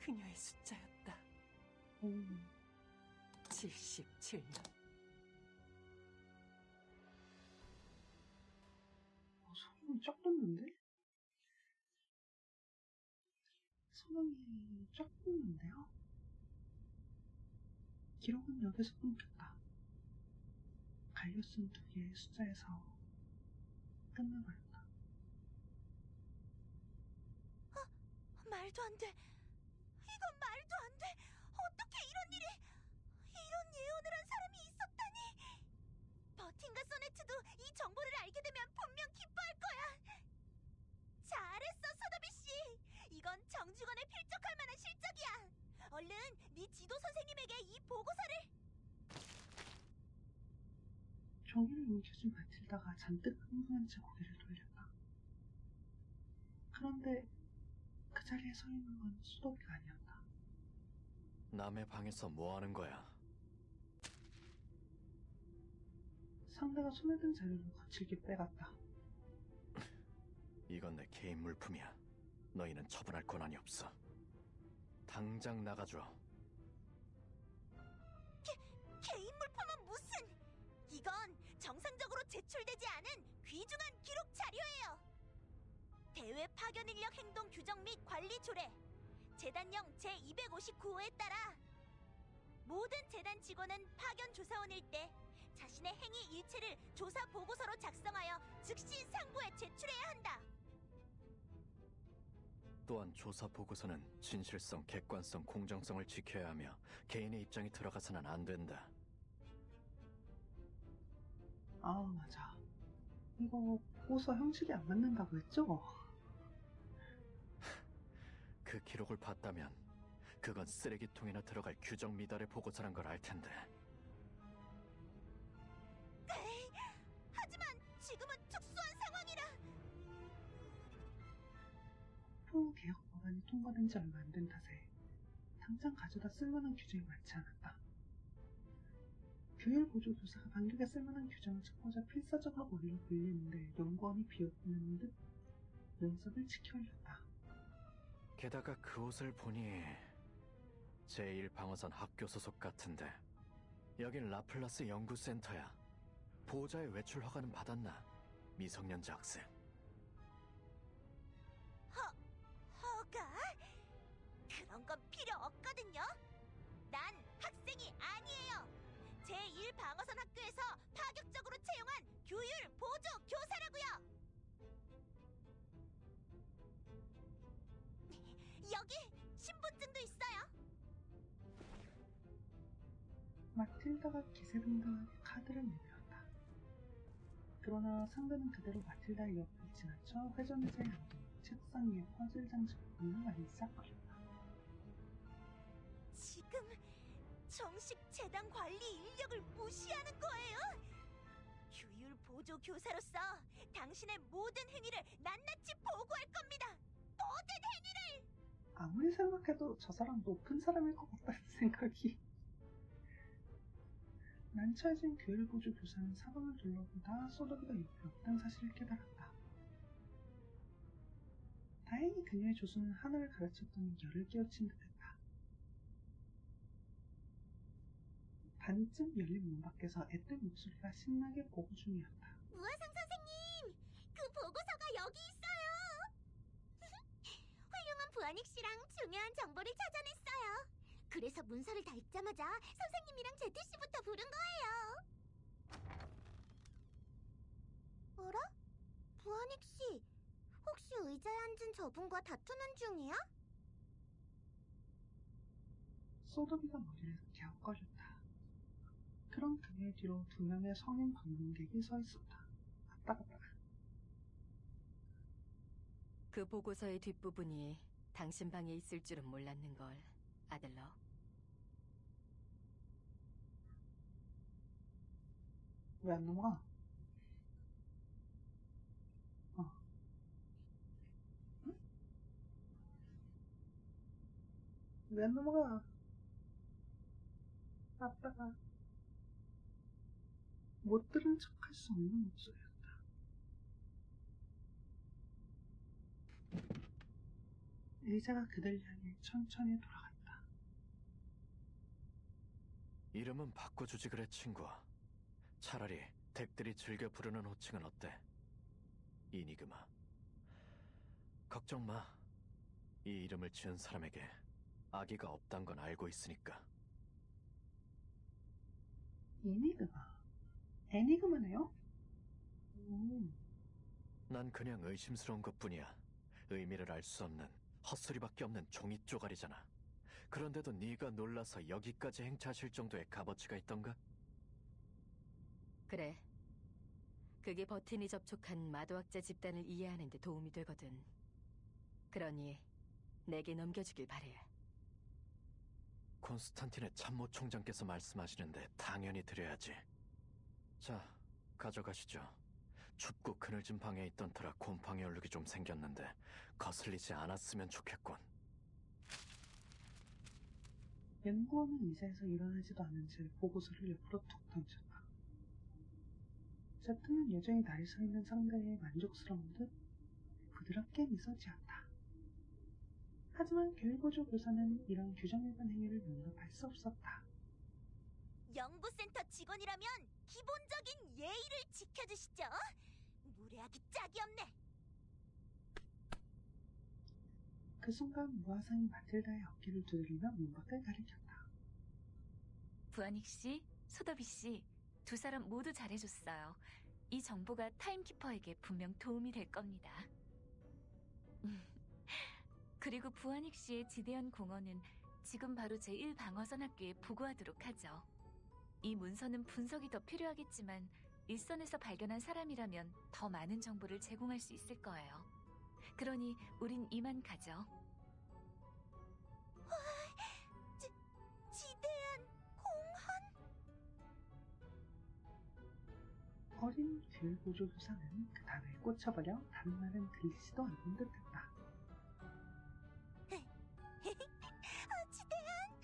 그녀의 숫자였다. 77년. 소름이 쫙 돋는데? 소름이 쫙 돋는데요? 기록은 여기서 끊겼다. 갈려쓴 두 개의 숫자에서 끝나버렸다. 말도 안 돼. 이건 말도 안 돼. 어떻게 이런 일이... 이런 예언을 한 사람이 있었다니. 버틴과 소네트도 이 정보를 알게 되면 분명 기뻐할 거야. 잘했어, 소더비 씨. 이건 정직원에 필적할 만한 실적이야. 얼른 네 지도 선생님에게 이 보고서를... 종이를 움켜쥔 마틸다가 잔뜩 흥분한 채 고개를 돌렸다. 그런데 그 자리에 서 있는 건 수덕이가 아니었다. 남의 방에서 뭐 하는 거야? 상대가 손에 든 자료를 거칠게 빼갔다. 이건 내 개인 물품이야. 너희는 처분할 권한이 없어. 당장 나가줘. 개인 물품은 무슨... 이건 정상적으로 제출되지 않은 귀중한 기록 자료예요. 대외 파견 인력 행동 규정 및 관리 조례 재단령 제259호에 따라 모든 재단 직원은 파견 조사원일 때 자신의 행위 일체를 조사 보고서로 작성하여 즉시 상부에 제출해야 한다. 또한 조사 보고서는 진실성, 객관성, 공정성을 지켜야 하며 개인의 입장이 들어가서는 안 된다. 아, 맞아. 이거 보고서 형식이 안 맞는다고 했죠? 그 기록을 봤다면 그건 쓰레기통에나 들어갈 규정 미달의 보고서란 걸 알 텐데. 하지만 지금은 특수한 상황이라. 포개혁 법안이 통과된 지 얼마 안 된 탓에 당장 가져다 쓸만한 규정이 많지 않았다. 교율 보조 교사가 반격에 쓸만한 규정을 찾고자 필사적으로 머리를 굴리는데 연구원이 비었는 듯 눈썹을 치켜올렸다. 게다가 그 옷을 보니 제1방어선 학교 소속 같은데 여긴 라플라스 연구센터야. 보호자의 외출 허가는 받았나? 미성년자 학생. 허가? 그런 건 필요 없거든요. 난 학생이 아니에요. 제1방어선 학교에서 파격적으로 채용한 교율 보조 교사라고요. 여기 신분증도 있어요. 마틸다가 기세등등하게 카드를 내밀었다. 그러나 상대는 그대로 마틸다의 옆을 지나쳐 회전의자에 앉은 책상 위에 퍼즐 장식품을 많이 싹거렸다. 지금 정식 재단 관리 인력을 무시하는 거예요? 교율 보조 교사로서 당신의 모든 행위를 낱낱이 보고할 겁니다. 모든 행위를! 아무리 생각해도 저 사람 높은 사람일 것 같다는 생각이. 난처해진 교율보조 교사는 사방을 둘러보다 소더비가 옆에 없다는 사실을 깨달았다. 다행히 그녀의 조수는 하늘을 가르쳤더니 열을 끼얹힌 듯했다. 반쯤 열린 문 밖에서 앳된 목소리가 신나게 보고 중이었다. 우아상 선생님! 그 보고서가 여기 있어요! 훌륭한 부하닉 씨랑 중요한 정보를 찾아냈어요. 그래서 문서를 다 읽자마자 선생님이랑 제트 씨부터 부른 거예요. 어라? 부하닉 씨, 혹시 의자에 앉은 저분과 다투는 중이야? 소더비가 머리를 갸웃거렸다. 그런 그녀의 뒤로 두 명의 성인 방문객이 서 있었다. 왔다 갔다. 그 보고서의 뒷부분이 당신 방에 있을 줄은 몰랐는걸, 아들러. 왜 안 넘어가? 응? 왜 안 넘어가? 아빠가 못 들은 척할 수 없는 목소리였다. 의자가 그들 향해 천천히 돌아갔다. 이름은 바꿔주지 그래, 친구. 차라리 덱들이 즐겨 부르는 호칭은 어때? 이니그마. 걱정 마. 이 이름을 지은 사람에게 악의가 없단 건 알고 있으니까. 에니그마. 애니그마네요? 난 그냥 의심스러운 것뿐이야. 의미를 알 수 없는 헛소리밖에 없는 종이 쪼가리잖아. 그런데도 네가 놀라서 여기까지 행차하실 정도의 값어치가 있던가? 그래. 그게 버튼이 접촉한 마도학자 집단을 이해하는 데 도움이 되거든. 그러니 내게 넘겨주길 바래. 콘스탄틴의 참모 총장께서 말씀하시는데 당연히 드려야지. 자, 가져가시죠. 춥고 그늘진 방에 있던 터라 곰팡이 얼룩이 좀 생겼는데 거슬리지 않았으면 좋겠군. 연구원은 의자에서 일어나지도 않은 채 보고서를 옆으로 툭 던졌다. 제트는 여전히 날 서 있는 상대에 만족스러운 듯 부드럽게 미소 지었다. 하지만 교육보조 교사는 이런 규정위반 행위를 용납할 수 없었다. 연구센터 직원이라면 기본적인 예의를 지켜주시죠. 무례하기 짝이 없네. 그 순간 무화상이 마틸다의 어깨를 두드리며 문 밖을 가리켰다. 부아닉 씨, 소더비 씨, 두 사람 모두 잘해줬어요. 이 정보가 타임키퍼에게 분명 도움이 될 겁니다. 그리고 부아닉 씨의 지대한 공헌은 지금 바로 제1방어선학교에 보고하도록 하죠. 이 문서는 분석이 더 필요하겠지만 일선에서 발견한 사람이라면 더 많은 정보를 제공할 수 있을 거예요. 그러니 우린 이만 가죠. 지대한 공헌? 어린 교육보조 교사는 그 단어에 꽂혀버려 다른 말은 들리지도 않는 듯했다. 지대한?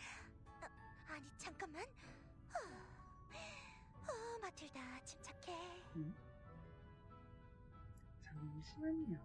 아니 잠깐만. 마틸다 침착해. 잠시만요.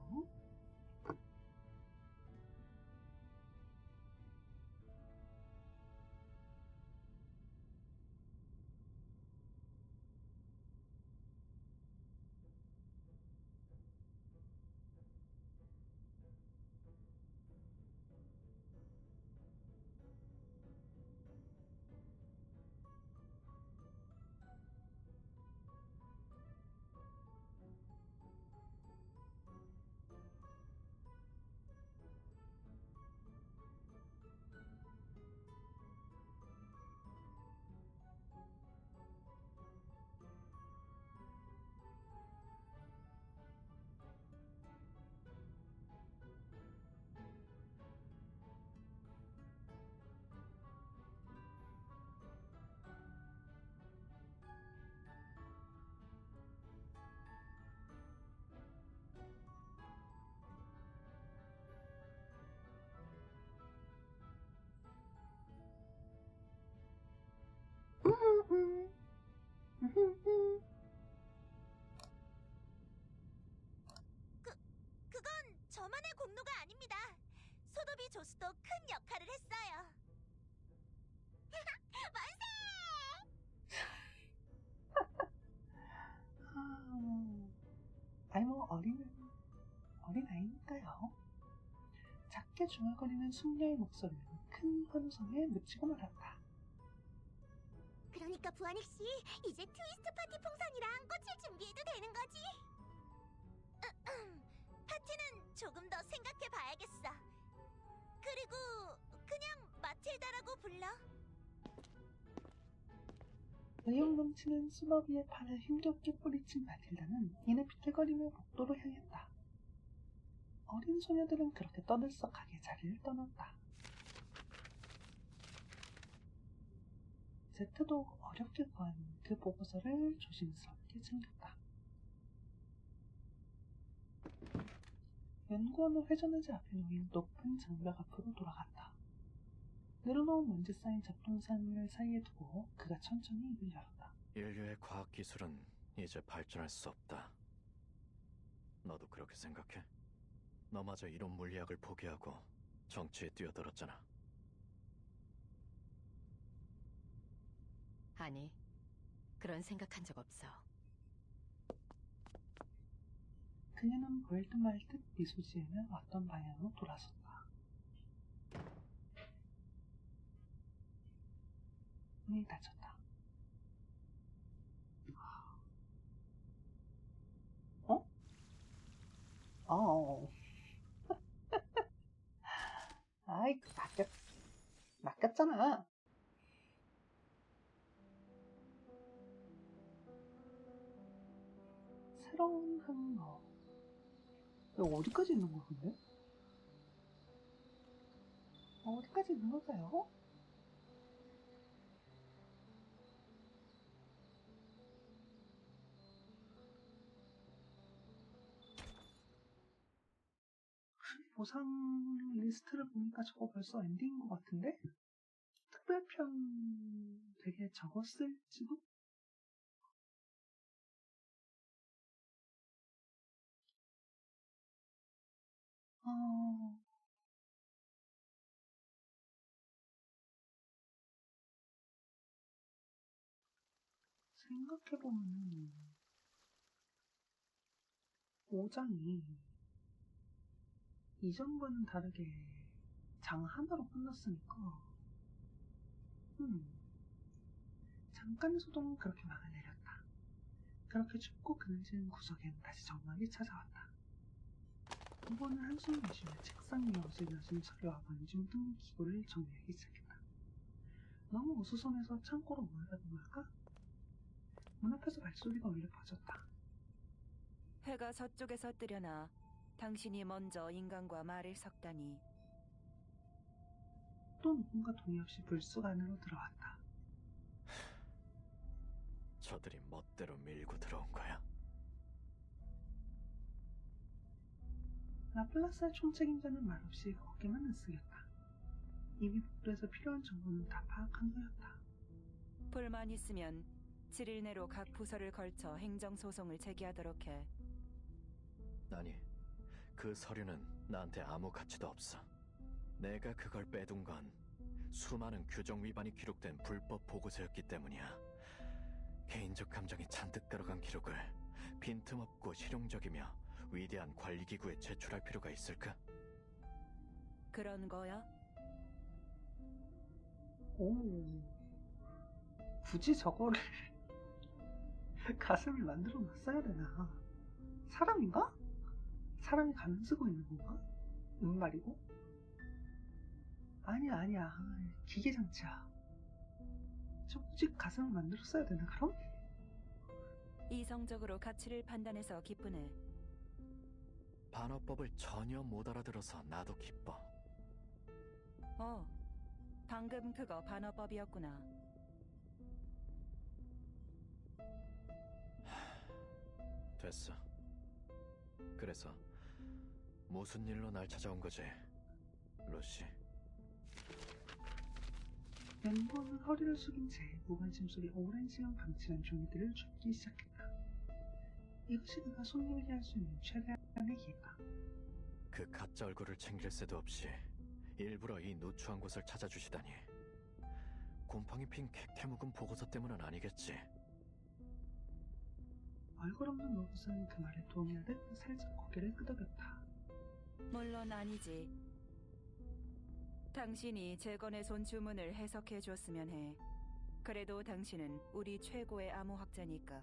그건 저만의 공로가 아닙니다. 소도비 조수도 큰 역할을 했어요. 만세! 아이 뭐 어린아이니까요. 작게 중얼거리는 숙녀의 목소리는 큰 환호성에 묻히고 말았다. 그러니까 부아닉 씨, 이제 트위스트 파티 풍선이랑 꽃을 준비해도 되는 거지? 파티는 조금 더 생각해 봐야겠어. 그리고 그냥 마틸다라고 불러. 의욕 넘치는 수더비의 팔을 힘겹게 뿌리친 마틸다는 이내 비틀거리며 복도로 향했다. 어린 소녀들은 그렇게 떠들썩하게 자리를 떠났다. 제트도 어렵게 구한 그 보고서를 조심스럽게 챙겼다. 연구원은 회전의자 앞에 놓인 높은 장벽 앞으로 돌아갔다. 늘어놓은 먼지 쌓인 잡동사니를 사이에 두고 그가 천천히 입을 열었다. 인류의 과학기술은 이제 발전할 수 없다. 너도 그렇게 생각해? 너마저 이론 물리학을 포기하고 정치에 뛰어들었잖아. 아니, 그런 생각한 적 없어. 그녀는 보일 듯 말 듯 미소 지으며 어떤 방향으로 돌아섰다. 문이 닫혔다. 어? 아이, 맡겼잖아. 새로운 항로. 이거 어디까지 있는 거야, 근데? 어디까지 있는 걸까요? 보상 리스트를 보니까 저거 벌써 엔딩인 것 같은데? 특별편 되게 적었을지도? 어... 생각해보면 5장이 이전과는 다르게 장 하나로 끝났으니까 잠깐의 소동은 그렇게 막을 내렸다. 그렇게 춥고 그늘진 구석엔 다시 정막이 찾아왔다. 이번은 한숨을 내쉬며 책상 위에 어질러진 서류와 먼지 묻은 기구를 정리하기 시작했다. 너무 어수선해서 창고로 모여가는 걸까? 문 앞에서 발소리가 울려 퍼졌다. 해가 서쪽에서 뜨려나 당신이 먼저 인간과 말을 섞다니. 또 누군가 동의 없이 불쑥 안으로 들어왔다. 저들이 멋대로 밀고 들어온 거야. 라플라스의 총책임자는 말없이 어깨만 으쓱였다. 이미 북부에서 필요한 정보는 다 파악한 후였다. 불만 있으면 7일 내로 각 부서를 걸쳐 행정소송을 제기하도록 해. 아니, 그 서류는 나한테 아무 가치도 없어. 내가 그걸 빼둔 건 수많은 규정 위반이 기록된 불법 보고서였기 때문이야. 개인적 감정이 잔뜩 들어간 기록을 빈틈없고 실용적이며 위대한 관리기구에 제출할 필요가 있을까? 그런 거야? 오, 굳이 저거를 가슴을 만들어 놨어야 되나? 사람인가? 사람이 가면 쓰고 있는 건가? 말이고? 아니야. 기계 장치야. 저 굳이 가슴을 만들었어야 되나, 그럼? 이성적으로 가치를 판단해서 기쁘네. 반어법을 전혀 못 알아들어서 나도 기뻐. 방금 그거 반어법이었구나. 됐어. 그래서 무슨 일로 날 찾아온 거지, 루시? 멤버는 허리를 숙인 채 무관심 속에 오랜 시간 방치한 종이들을 줍기 시작했다. 이것이 그가 손님에게 할 수 있는 최대한의 기회다. 그 가짜 얼굴을 챙길 새도 없이 일부러 이 누추한 곳을 찾아주시다니. 곰팡이 핀 객태 묵은 보고서 때문은 아니겠지? 얼굴 없는 로봇은 그 말에 동의하듯 살짝 고개를 끄덕였다. 물론 아니지. 당신이 재건해손 주문을 해석해 줬으면 해. 그래도 당신은 우리 최고의 암호학자니까.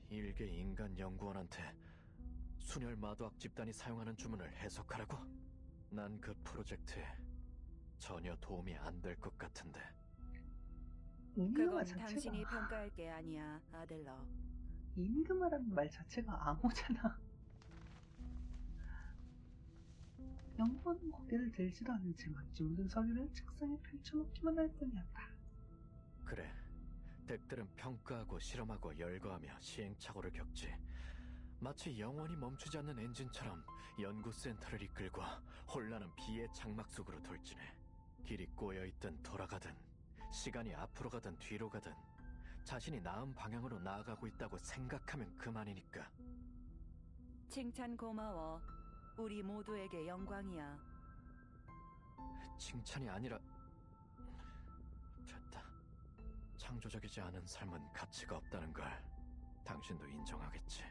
일개 인간 연구원한테 순혈 마도학 집단이 사용하는 주문을 해석하라고? 난 그 프로젝트에 전혀 도움이 안 될 것 같은데. 그건 당신이 평가할 게 아니야, 아들러. 임금이라는 말 자체가 암호잖아. 연구원은 고개를 들지도 않은 채 먼지 묻은 서류를 책상에 펼쳐놓기만 할 뿐이었다. 그래, 덱들은 평가하고 실험하고 열거하며 시행착오를 겪지. 마치 영원히 멈추지 않는 엔진처럼 연구센터를 이끌고 혼란은 비의 장막 속으로 돌진해. 길이 꼬여있든 돌아가든 시간이 앞으로 가든 뒤로 가든 자신이 나은 방향으로 나아가고 있다고 생각하면 그만이니까. 칭찬 고마워. 우리 모두에게 영광이야. 칭찬이 아니라 됐다. 창조적이지 않은 삶은 가치가 없다는 걸 당신도 인정하겠지.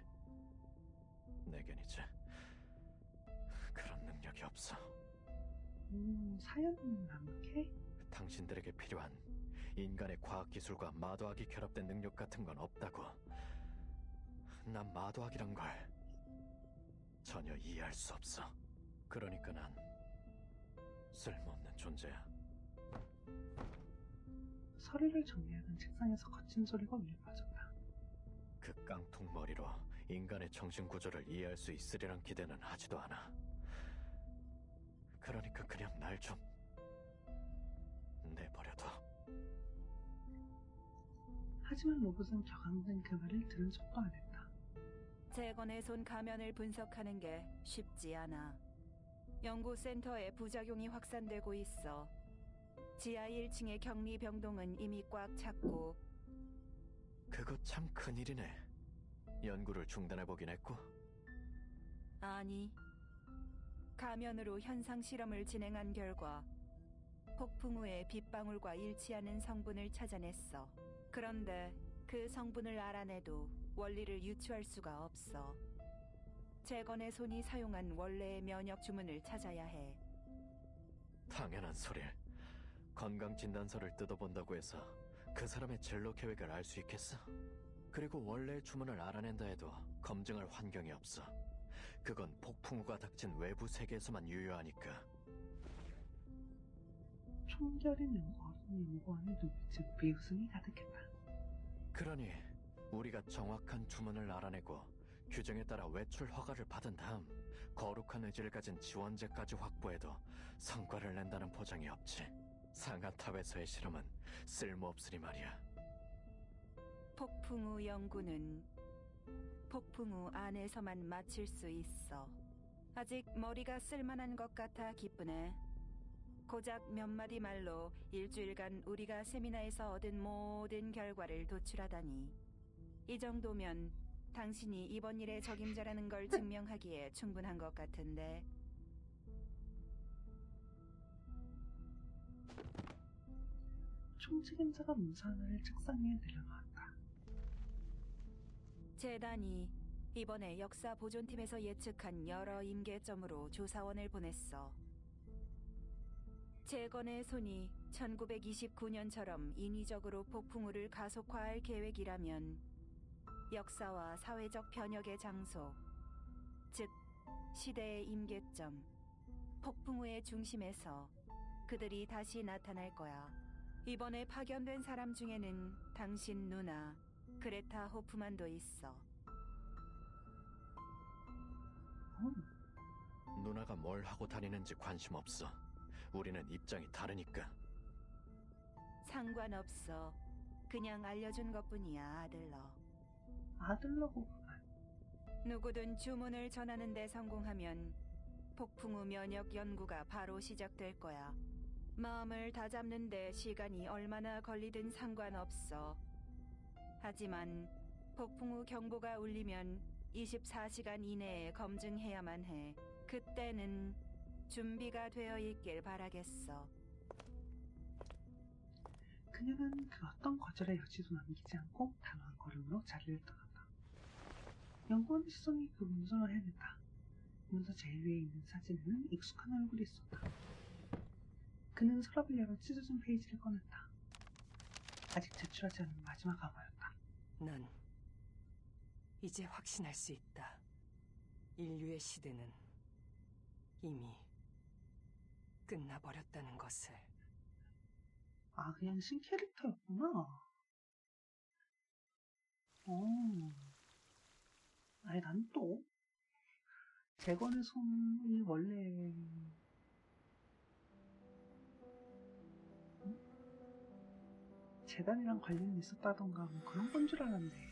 내겐 이제 그런 능력이 없어. 사연 남게? 당신들에게 필요한 인간의 과학기술과 마도학이 결합된 능력 같은 건 없다고. 난 마도학이란 걸 전혀 이해할 수 없어. 그러니까 난 쓸모없는 존재야. 서류를 정리하던 책상에서 거친 소리가 울려 퍼졌다. 그 깡통 머리로 인간의 정신 구조를 이해할 수 있으리란 기대는 하지도 않아. 그러니까 그냥 날 좀 내버려둬. 하지만 로봇은 격앙된 그 말을 들은 척도 안 했다. 재건의 손 가면을 분석하는 게 쉽지 않아. 연구센터에 부작용이 확산되고 있어. 지하 1층의 격리 병동은 이미 꽉 찼고. 그거 참 큰일이네. 연구를 중단해보긴 했고. 아니, 가면으로 현상 실험을 진행한 결과 폭풍 후에 빗방울과 일치하는 성분을 찾아냈어. 그런데 그 성분을 알아내도 원리를 유추할 수가 없어. 재건의 손이 사용한 원래의 면역 주문을 찾아야 해. 당연한 소릴. 건강진단서를 뜯어본다고 해서 그 사람의 진로 계획을 알 수 있겠어? 그리고 원래의 주문을 알아낸다 해도 검증할 환경이 없어. 그건 폭풍우가 닥친 외부 세계에서만 유효하니까. 총결이는 어린 연구원의 눈빛은 비웃음이 가득했다. 그러니 우리가 정확한 주문을 알아내고 규정에 따라 외출 허가를 받은 다음 거룩한 의지를 가진 지원자까지 확보해도 성과를 낸다는 보장이 없지. 상아탑에서의 실험은 쓸모없으니 말이야. 폭풍 후 연구는 폭풍 후 안에서만 마칠 수 있어. 아직 머리가 쓸만한 것 같아 기쁘네. 고작 몇 마디 말로 일주일간 우리가 세미나에서 얻은 모든 결과를 도출하다니. 이 정도면 당신이 이번 일의 적임자라는 걸 증명하기에 충분한 것 같은데. 총책임자가 문서 하나를 책상 위에 내려놓았다. 재단이 이번에 역사 보존팀에서 예측한 여러 임계점으로 조사원을 보냈어. 재건의 손이 1929년처럼 인위적으로 폭풍우를 가속화할 계획이라면 역사와 사회적 변혁의 장소, 즉 시대의 임계점, 폭풍우의 중심에서 그들이 다시 나타날 거야. 이번에 파견된 사람 중에는 당신 누나 그레타 호프만도 있어. 누나가 뭘 하고 다니는지 관심 없어. 우리는 입장이 다르니까. 상관없어. 그냥 알려준 것뿐이야, 아들러. 아들러고구만. 누구든 주문을 전하는 데 성공하면 폭풍우 면역 연구가 바로 시작될 거야. 마음을 다잡는 데 시간이 얼마나 걸리든 상관없어. 하지만 폭풍우 경보가 울리면 24시간 이내에 검증해야만 해. 그때는 준비가 되어 있길 바라겠어. 그녀는 그 어떤 거절의 여지도 남기지 않고 단호한 걸음으로 자리를 떠났다. 연구원의 시선이 그 문서를 헤맸다. 문서 제일 위에 있는 사진에는 익숙한 얼굴이 있었다. 그는 서랍을 열어 찢어진 페이지를 꺼냈다. 아직 제출하지 않은 마지막 암호였다. 난 이제 확신할 수 있다. 인류의 시대는 이미 끝나버렸다는 것을. 아, 그냥 신캐릭터였구나. 아니, 난 또 재건의 손이 원래 재단이랑 관련이 있었다던가 뭐 그런 건 줄 알았는데.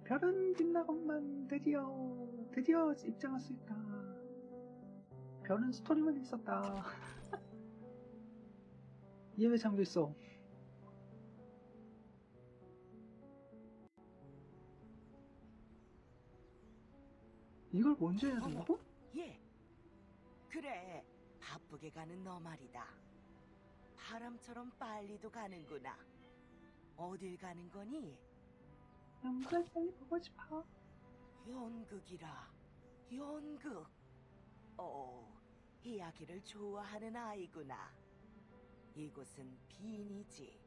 별은 빛나건만 드디어 입장할 수 있다. 별은 스토리만 있었다. 얘 왜 잠겨있어? 이걸 먼저 해야 된다고? 예. 그래, 바쁘게 가는 너 말이다. 바람처럼 빨리도 가는구나. 어딜 가는 거니? 연극을 빨리 보고 싶어. 연극이라. 연극. 이야기를 좋아하는 아이구나. 이곳은 빈이지.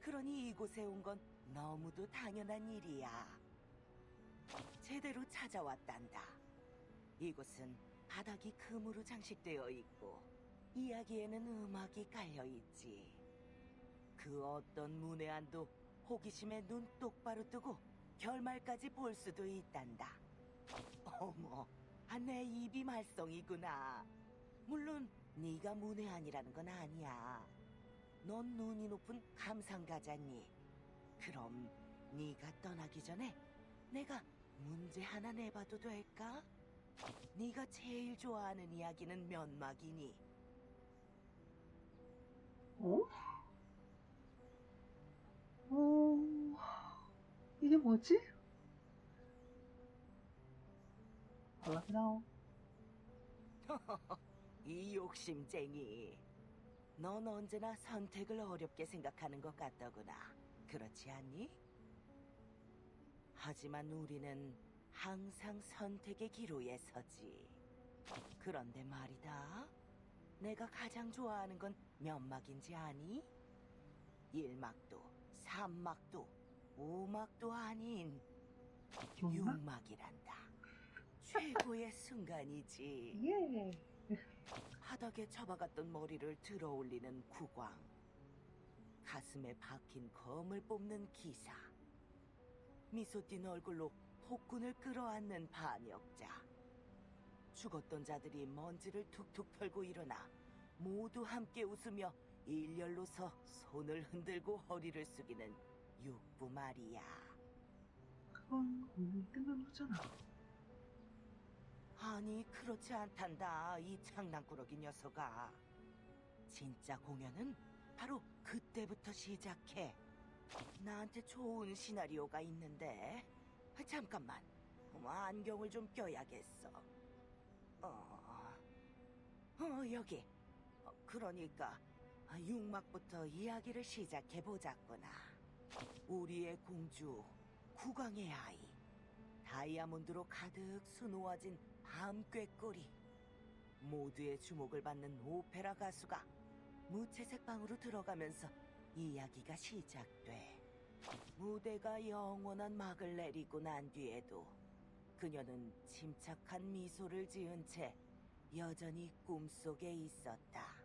그러니 이곳에 온 건 너무도 당연한 일이야. 제대로 찾아왔단다. 이곳은 바닥이 금으로 장식되어 있고 이야기에는 음악이 깔려 있지. 그 어떤 문외한도 호기심에 눈 똑바로 뜨고 결말까지 볼 수도 있단다. 어머, 내 입이 말썽이구나. 물론 네가 문외한이라는 건 아니야. 넌 눈이 높은 감상가잖니. 그럼 네가 떠나기 전에 내가 문제 하나 내봐도 될까? 네가 제일 좋아하는 이야기는 몇 막이니? 어? 이게 뭐지? 몰라요. 이 욕심쟁이. 넌 언제나 선택을 어렵게 생각하는 것 같더구나. 그렇지 않니? 하지만 우리는 항상 선택의 기로에 서지. 그런데 말이다. 내가 가장 좋아하는 건 몇 막인지 아니? 1막도, 3막도, 5막도 아닌 6막이란다. 최고의 순간이지. 예. 바닥에 접어갔던 머리를 들어 올리는 국왕. 가슴에 박힌 검을 뽑는 기사. 미소 띤 얼굴로 폭군을 끌어안는 반역자. 죽었던 자들이 먼지를 툭툭 털고 일어나 모두 함께 웃으며 일렬로 서 손을 흔들고 허리를 숙이는 육부 말이야. 그건 오늘 끝난 후잖아. 아니, 그렇지 않단다, 이 장난꾸러기 녀석아. 진짜 공연은 바로 그때부터 시작해. 나한테 좋은 시나리오가 있는데. 잠깐만, 안경을 좀 껴야겠어. 여기. 그러니까 6막부터 이야기를 시작해보자꾸나. 우리의 공주, 국왕의 아이. 다이아몬드로 가득 수놓아진 밤꾀꼬리. 모두의 주목을 받는 오페라 가수가 무채색 방으로 들어가면서 이야기가 시작돼. 무대가 영원한 막을 내리고 난 뒤에도 그녀는 침착한 미소를 지은 채 여전히 꿈속에 있었다.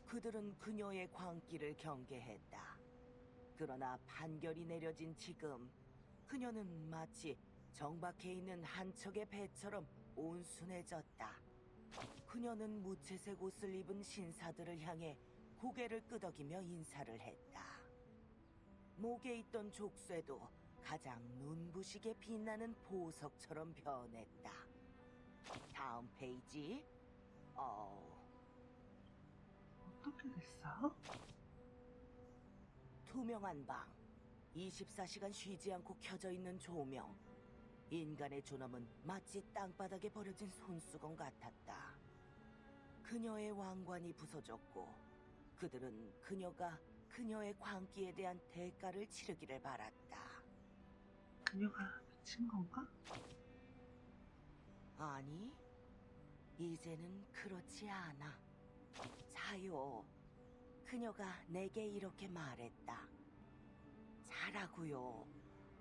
그들은 그녀의 광기를 경계했다. 그러나 판결이 내려진 지금 그녀는 마치 정박해 있는 한 척의 배처럼 온순해졌다. 그녀는 무채색 옷을 입은 신사들을 향해 고개를 끄덕이며 인사를 했다. 목에 있던 족쇄도 가장 눈부시게 빛나는 보석처럼 변했다. 다음 페이지. 어떻게 됐어? 투명한 방. 24시간 쉬지 않고 켜져 있는 조명. 인간의 존엄은 마치 땅바닥에 버려진 손수건 같았다. 그녀의 왕관이 부서졌고 그들은 그녀가 그녀의 광기에 대한 대가를 치르기를 바랐다. 그녀가 미친 건가? 아니, 이제는 그렇지 않아. 자요, 그녀가 내게 이렇게 말했다. 잘하고요.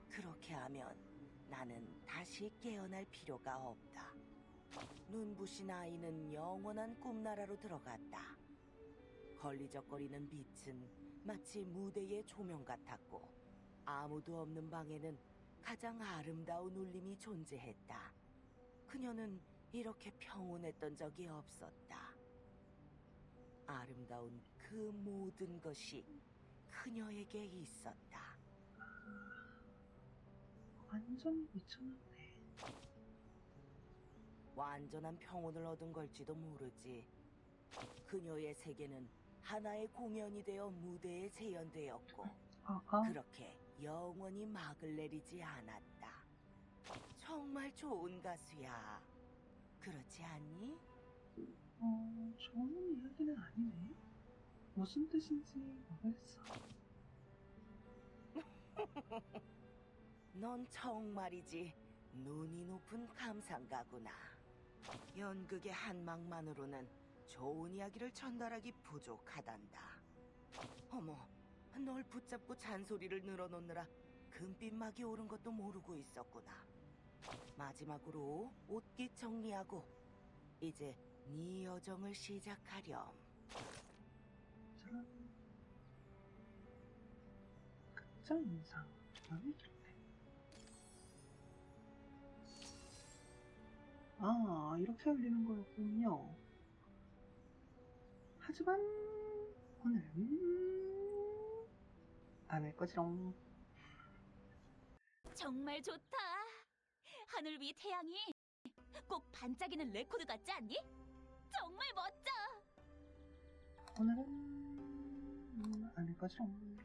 그렇게 하면 나는 다시 깨어날 필요가 없다. 눈부신 아이는 영원한 꿈나라로 들어갔다. 걸리적거리는 빛은 마치 무대의 조명 같았고 아무도 없는 방에는 가장 아름다운 울림이 존재했다. 그녀는 이렇게 평온했던 적이 없었다. 아름다운 그 모든 것이 그녀에게 있었다. 완전히 미쳤는데. 완전한 평온을 얻은 걸지도 모르지. 그녀의 세계는 하나의 공연이 되어 무대에 재현되었고 그렇게 영원히 막을 내리지 않았다. 정말 좋은 가수야. 그렇지 않니? 좋은 이야기는 아니네. 무슨 뜻인지 모르겠어. 넌 정말이지 눈이 높은 감상가구나. 연극의 한막만으로는 좋은 이야기를 전달하기 부족하단다. 어머, 널 붙잡고 잔소리를 늘어놓느라 금빛막이 오른 것도 모르고 있었구나. 마지막으로 옷깃 정리하고 이제 네 여정을 시작하렴. 짜란. 극장 인상. 마음에 들네. 아, 이렇게 열리는 거였군요. 하지만 오늘은 안 할 거지롱. 정말 좋다. 하늘 위 태양이 꼭 반짝이는 레코드 같지 않니? 정말 멋져. 오늘은 안 할 거지롱.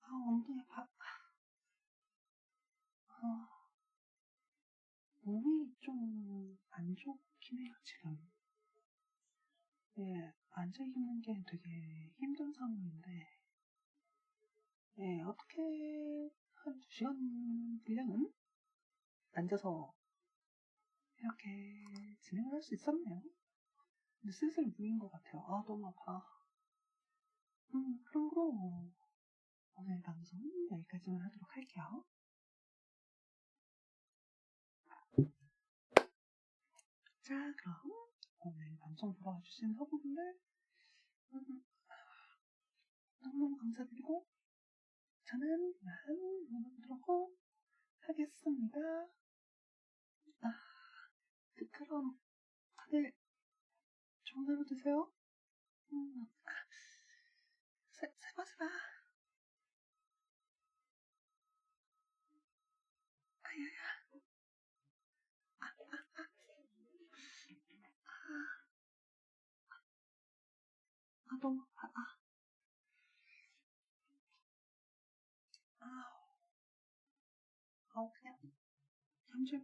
엉덩이 아파. 몸이 좀 안 좋긴 해요, 지금. 예, 앉아 있는 게 되게 힘든 상황인데, 예, 어떻게 한 2시간 분량은 앉아서 이렇게 진행을 할 수 있었네요. 근데 슬슬 무인 것 같아요. 아, 너무 아파. 그럼 오늘 방송 여기까지만 하도록 할게요. 자, 그럼 오늘 방송 보러 와주신 허브분들 너무너무 감사드리고 저는 이만 물러가도록 하겠습니다. 그럼 다들 좋은 하루 되세요. 세바세바. 아야야. 너무 그냥 잠시